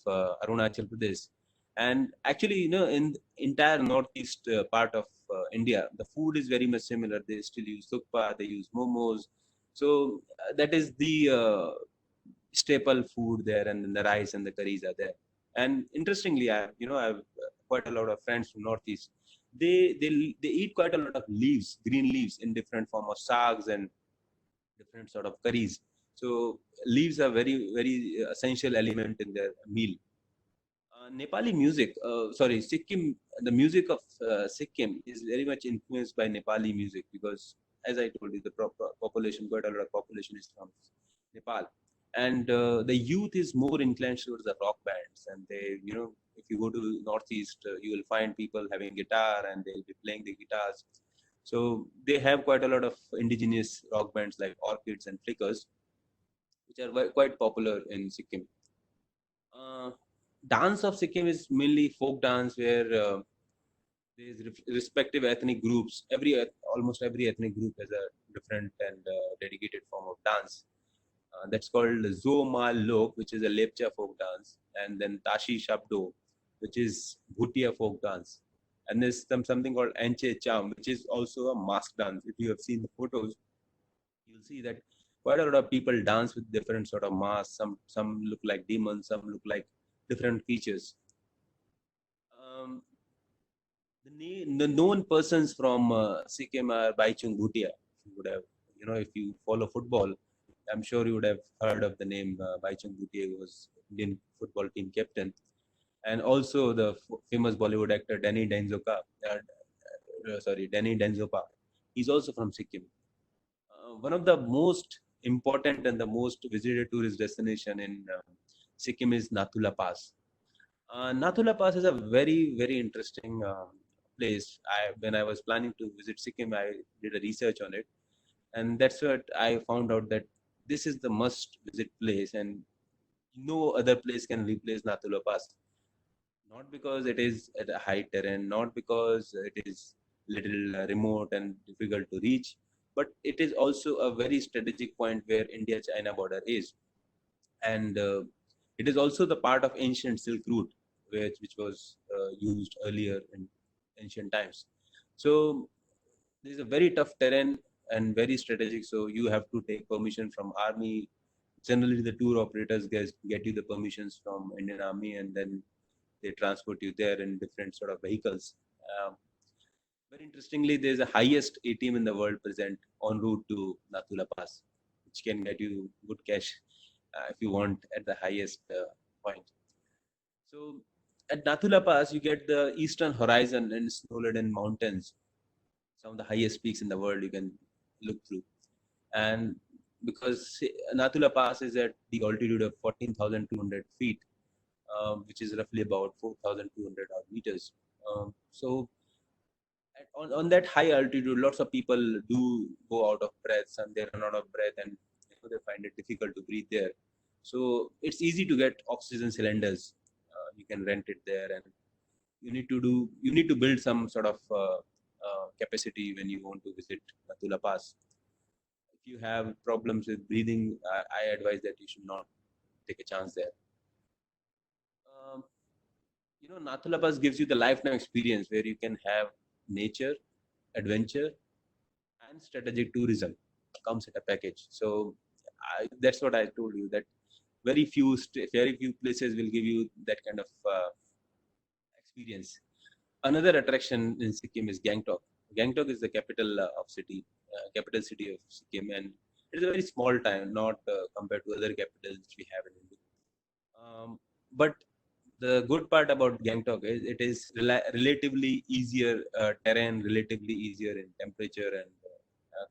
Arunachal Pradesh, and actually, in the entire northeast part of India, the food is very much similar. They still use thukpa, they use momos, so that is the staple food there, and then the rice and the curries are there. And interestingly, I have quite a lot of friends from northeast. They eat quite a lot of leaves, green leaves, in different form of sags and different sort of curries. So leaves are very, very essential element in their meal. Nepali music, Sikkim, the music of Sikkim is very much influenced by Nepali music because, as I told you, the population, quite a lot of population is from Nepal. And the youth is more inclined towards the rock bands. And they, if you go to Northeast, you will find people having guitar and they'll be playing the guitars. So they have quite a lot of indigenous rock bands like Orchids and Flickers, which are quite popular in Sikkim. Dance of Sikkim is mainly folk dance where there's respective ethnic groups. Almost every ethnic group has a different and dedicated form of dance. That's called Zo Mal Lok, which is a Lepcha folk dance, and then Tashi Shabdo, which is Bhutia folk dance. And there's something called Enche Cham, which is also a mask dance. If you have seen the photos, you'll see that quite a lot of people dance with different sort of masks. Some look like demons, some look like different features. The known persons from Sikkim are Baichung Bhutia. You would have, if you follow football, I'm sure you would have heard of the name Baichung Bhutia, who was Indian football team captain, and also the famous Bollywood actor Danny Denzopa. He's also from Sikkim. One of the most important and the most visited tourist destination in Sikkim is Nathula Pass. Nathula Pass is a very, very interesting place. When I was planning to visit Sikkim, I did a research on it, and that's what I found out that this is the must visit place, and no other place can replace Nathula Pass. Not because it is at a high terrain, not because it is little remote and difficult to reach, but it is also a very strategic point where India-China border is. And it is also the part of ancient Silk Route, which was used earlier in ancient times. So this is a very tough terrain and very strategic. So you have to take permission from army. Generally, the tour operators get you the permissions from Indian Army, and then they transport you there in different sort of vehicles. Very interestingly, there's the highest ATM in the world present en route to Nathula Pass, which can get you good cash if you want at the highest point. So at Nathula Pass, you get the eastern horizon and snow-laden mountains, some of the highest peaks in the world you can look through. And because Nathula Pass is at the altitude of 14,200 feet, which is roughly about 4,200 meters. So on that high altitude, lots of people do go out of breath, and they run out of breath, and they find it difficult to breathe there. So it's easy to get oxygen cylinders. You can rent it there, and you need to build some sort of capacity when you want to visit Nathula Pass. If you have problems with breathing, I advise that you should not take a chance there. Nathula Pass gives you the lifetime experience where you can have nature, adventure, and strategic tourism comes at a package. So that's what I told you, that very few places will give you that kind of experience. Another attraction in Sikkim is Gangtok. Gangtok is the capital city of Sikkim, and it is a very small town, not compared to other capitals we have in India. But the good part about Gangtok is it is relatively easier terrain, relatively easier in temperature and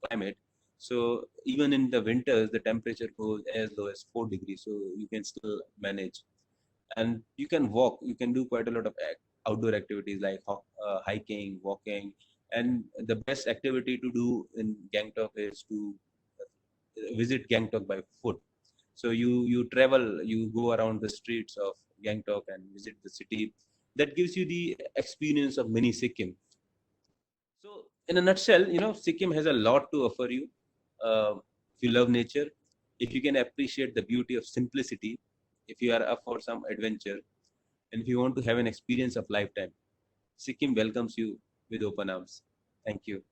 climate. So even in the winters, the temperature goes as low as 4 degrees. So you can still manage, and you can walk. You can do quite a lot of outdoor activities like hiking, walking, and the best activity to do in Gangtok is to visit Gangtok by foot. So you travel, you go around the streets of Gangtok and visit the city. That gives you the experience of mini Sikkim. So in a nutshell, Sikkim has a lot to offer you. If you love nature, if you can appreciate the beauty of simplicity, if you are up for some adventure, and if you want to have an experience of lifetime, Sikkim welcomes you with open arms. Thank you.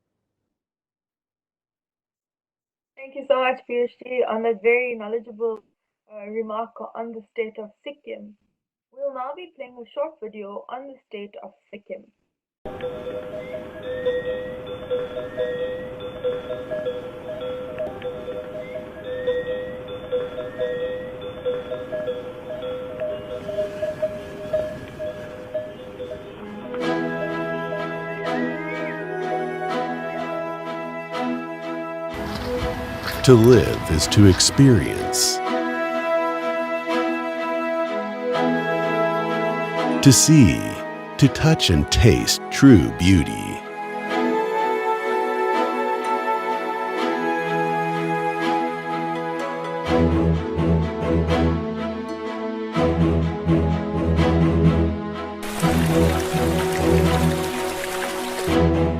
Thank you so much, Piyushji, on that very knowledgeable remark on the state of Sikkim. We'll now be playing a short video on the state of Sikkim. To live is to experience. To see, to touch and taste true beauty.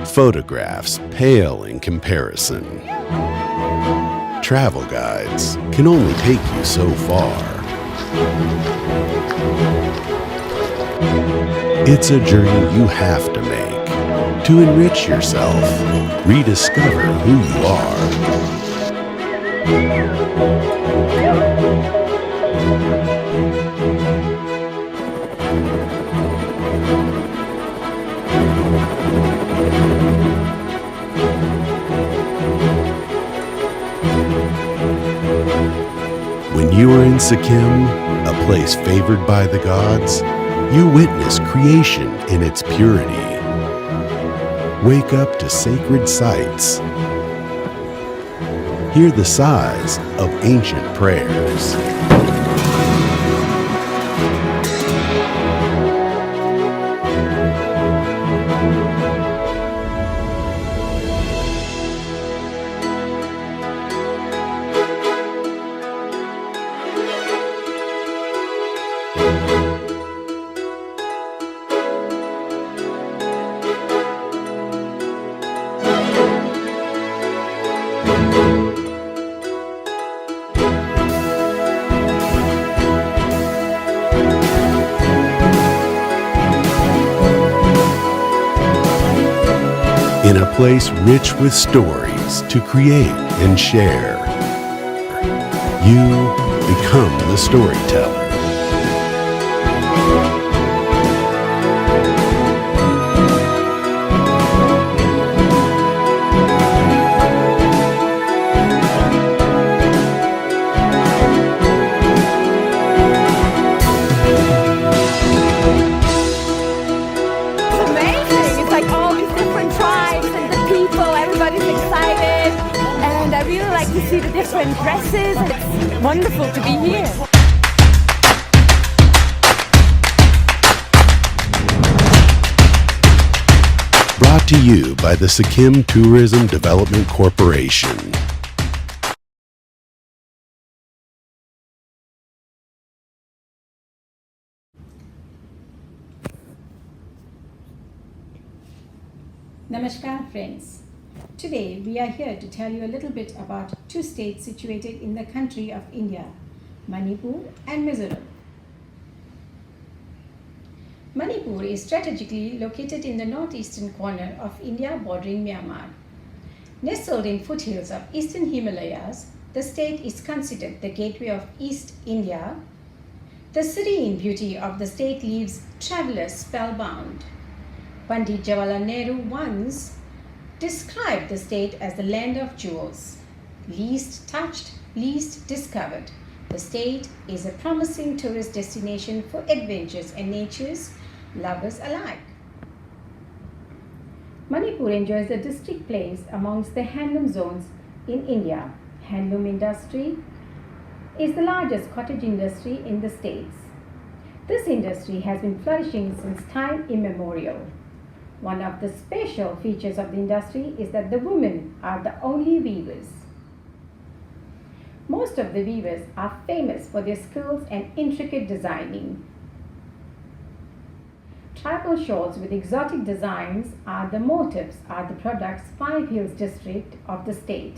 Photographs pale in comparison. Travel guides can only take you so far. It's a journey you have to make to enrich yourself, rediscover who you are. When you are in Sikkim, a place favored by the gods, you witness creation in its purity. Wake up to sacred sights. Hear the sighs of ancient prayers. In a place rich with stories to create and share, you become the storyteller. To see the different dresses, and it's wonderful to be here. Brought to you by the Sikkim Tourism Development Corporation. Namaskar friends. Today we are here to tell you a little bit about two states situated in the country of India, Manipur and Mizoram. Manipur is strategically located in the northeastern corner of India bordering Myanmar. Nestled in foothills of eastern Himalayas, the state is considered the gateway of East India. The serene beauty of the state leaves travelers spellbound. Pandit Jawaharlal Nehru once described the state as the land of jewels. Least touched, least discovered, the state is a promising tourist destination for adventures and nature's lovers alike. Manipur enjoys a distinct place amongst the handloom zones in India. Handloom industry is the largest cottage industry in the states. This industry has been flourishing since time immemorial. One of the special features of the industry is that the women are the only weavers. Most of the weavers are famous for their skills and intricate designing. Tribal shawls with exotic designs are the motifs are the products 5 Hills district of the state.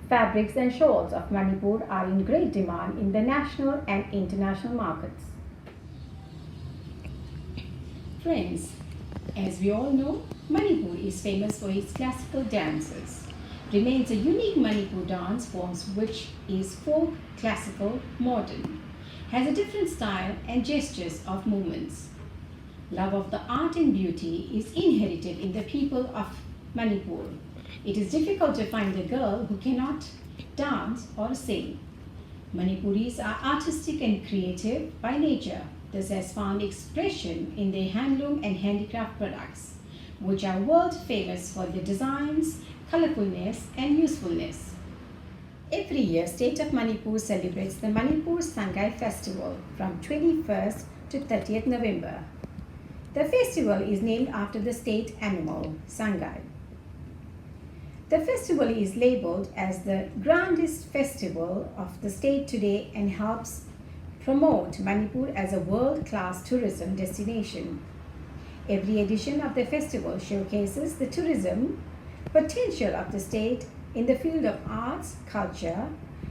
Fabrics and shawls of Manipur are in great demand in the national and international markets. Friends, as we all know, Manipur is famous for its classical dances. Remains a unique Manipur dance forms which is folk, classical, modern. Has a different style and gestures of movements. Love of the art and beauty is inherited in the people of Manipur. It is difficult to find a girl who cannot dance or sing. Manipuris are artistic and creative by nature. This has found expression in their handloom and handicraft products, which are world famous for their designs, colorfulness and usefulness. Every year, state of Manipur celebrates the Manipur Sangai Festival from 21st to 30th November. The festival is named after the state animal, Sangai. The festival is labeled as the grandest festival of the state today and helps promote Manipur as a world-class tourism destination. Every edition of the festival showcases the tourism potential of the state in the field of arts, culture,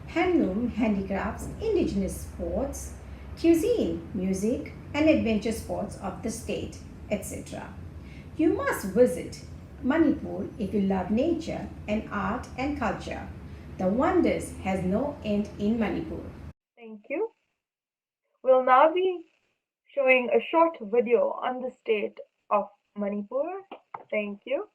handloom, handicrafts, indigenous sports, cuisine, music, and adventure sports of the state, etc. You must visit Manipur if you love nature and art and culture. The wonders has no end in Manipur. Thank you. We'll now be showing a short video on the state of Manipur. Thank you.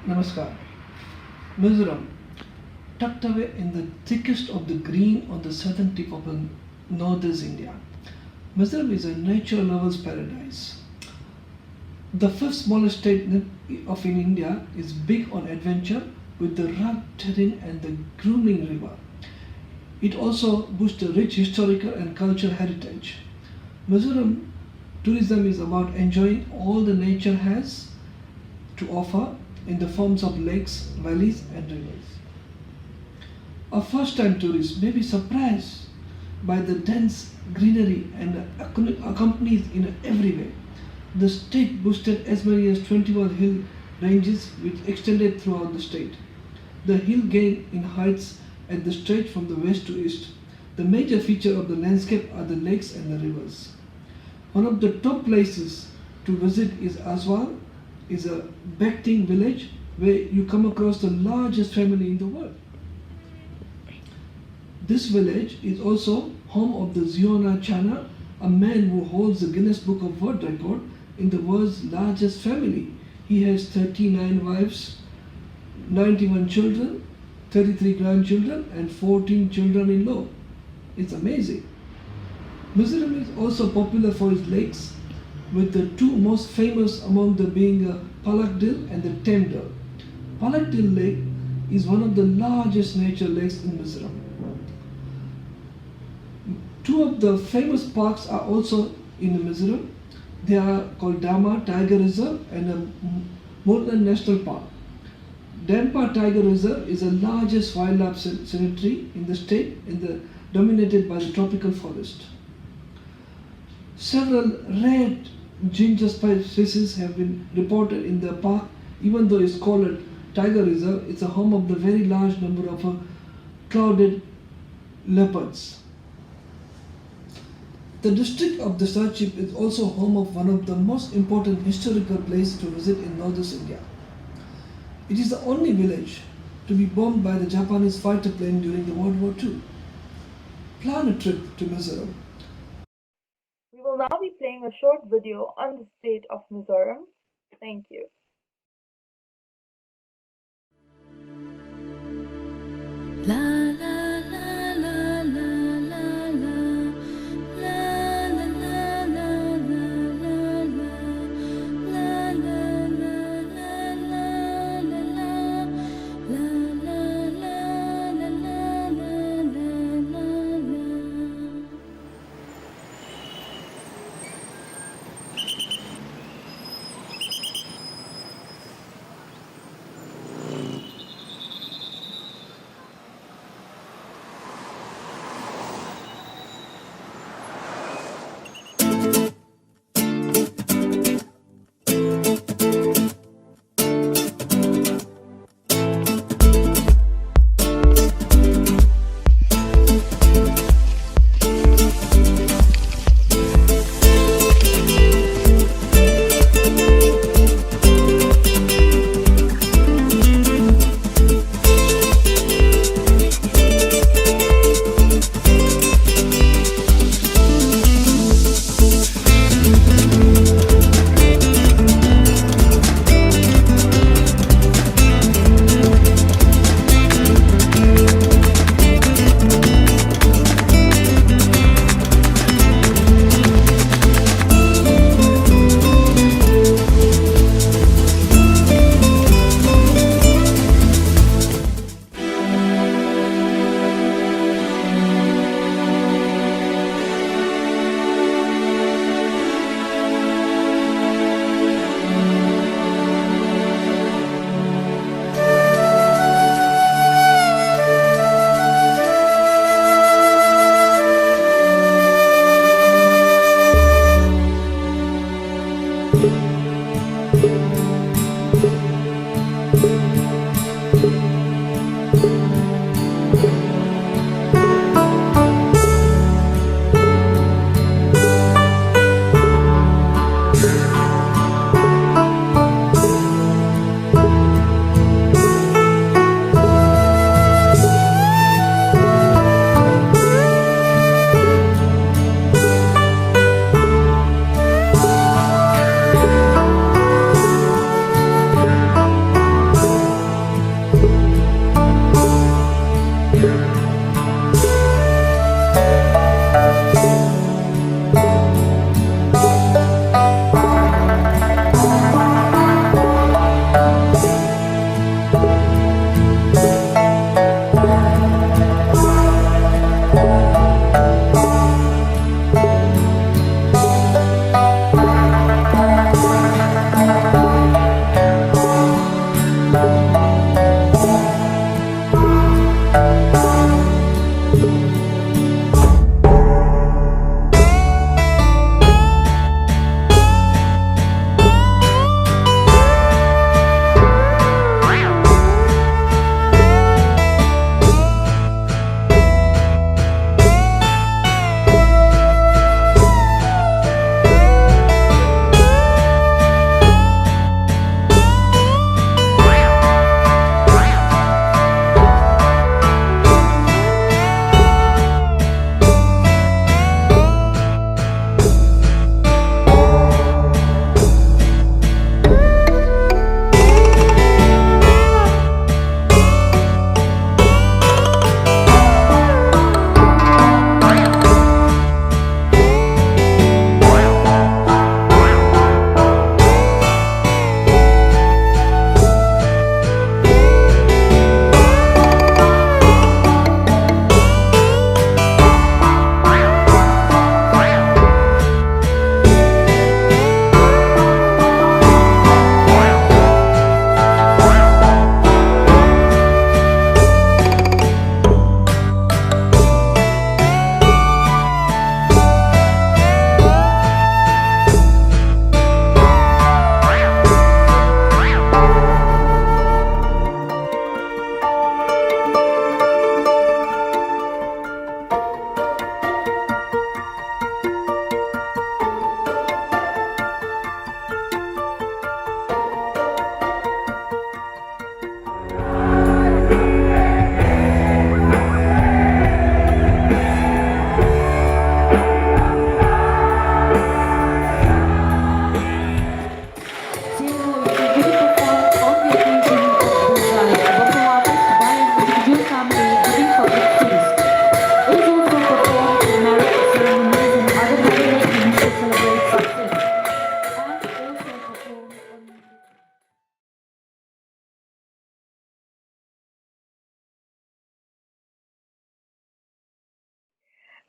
Namaskar. Mizoram, tucked away in the thickest of the green on the southern tip of northeast India. Mizoram is a nature lover's paradise. The fifth smallest state in India is big on adventure with the rugged terrain and the grueling river. It also boasts a rich historical and cultural heritage. Mizoram tourism is about enjoying all the nature has to offer in the forms of lakes, valleys and rivers. A first-time tourist may be surprised by the dense greenery and accompanied in every way. The state boasted as many as 21 hill ranges which extended throughout the state. The hill gain in heights at the stretch from the west to east. The major feature of the landscape are the lakes and the rivers. One of the top places to visit is Aswal, is a Bhakting village where you come across the largest family in the world. This village is also home of the Ziona Chana, a man who holds the Guinness Book of World Record in the world's largest family. He has 39 wives, 91 children, 33 grandchildren and 14 children-in-law. It's amazing. Mizoram is also popular for its lakes, with the two most famous among them being Palakdil and the Temdal. Palakdil Lake is one of the largest nature lakes in Mizoram. Two of the famous parks are also in Mizoram. They are called Dama Tiger Reserve and Murlan National Park. Dampa Tiger Reserve is the largest wildlife sanctuary in the state dominated by the tropical forest. Several rare ginger species have been reported in the park. Even though it's called a tiger reserve, it's a home of the very large number of clouded leopards. The district of the Sachip is also home of one of the most important historical places to visit in northeast India. It is the only village to be bombed by the Japanese fighter plane during the World War II. Plan a trip to Mizoram. We will now be playing a short video on the state of Mizoram. Thank you. La la la la la la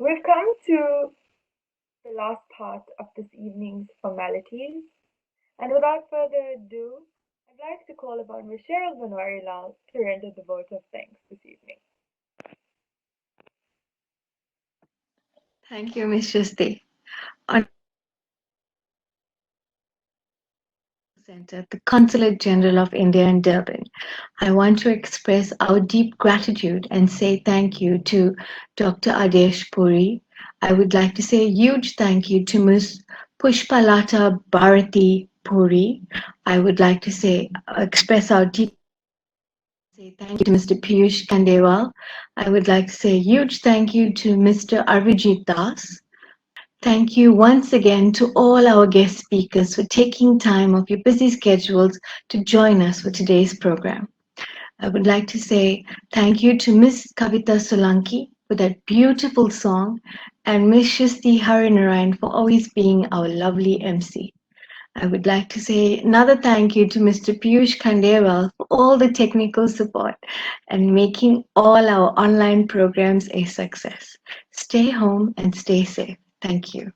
We've come to the last part of this evening's formalities, and without further ado, I'd like to call upon Ms. Cheryl Banwarilal to render the vote of thanks this evening. Thank you, Ms. Shasti. On Center, the Consulate General of India in Durban, I want to express our deep gratitude and say thank you to Dr. Adesh Puri. I would like to say a huge thank you to Ms. Pushpalata Bharati Puri. I would like to express our deep thank you to Mr. Piyush Khandewal. I would like to say a huge thank you to Mr. Arvijit Das. Thank you once again to all our guest speakers for taking time off your busy schedules to join us for today's program. I would like to say thank you to Ms. Kavita Solanki for that beautiful song and Ms. Shasti Harinarayan for always being our lovely MC. I would like to say another thank you to Mr. Piyush Khandewal for all the technical support and making all our online programs a success. Stay home and stay safe. Thank you.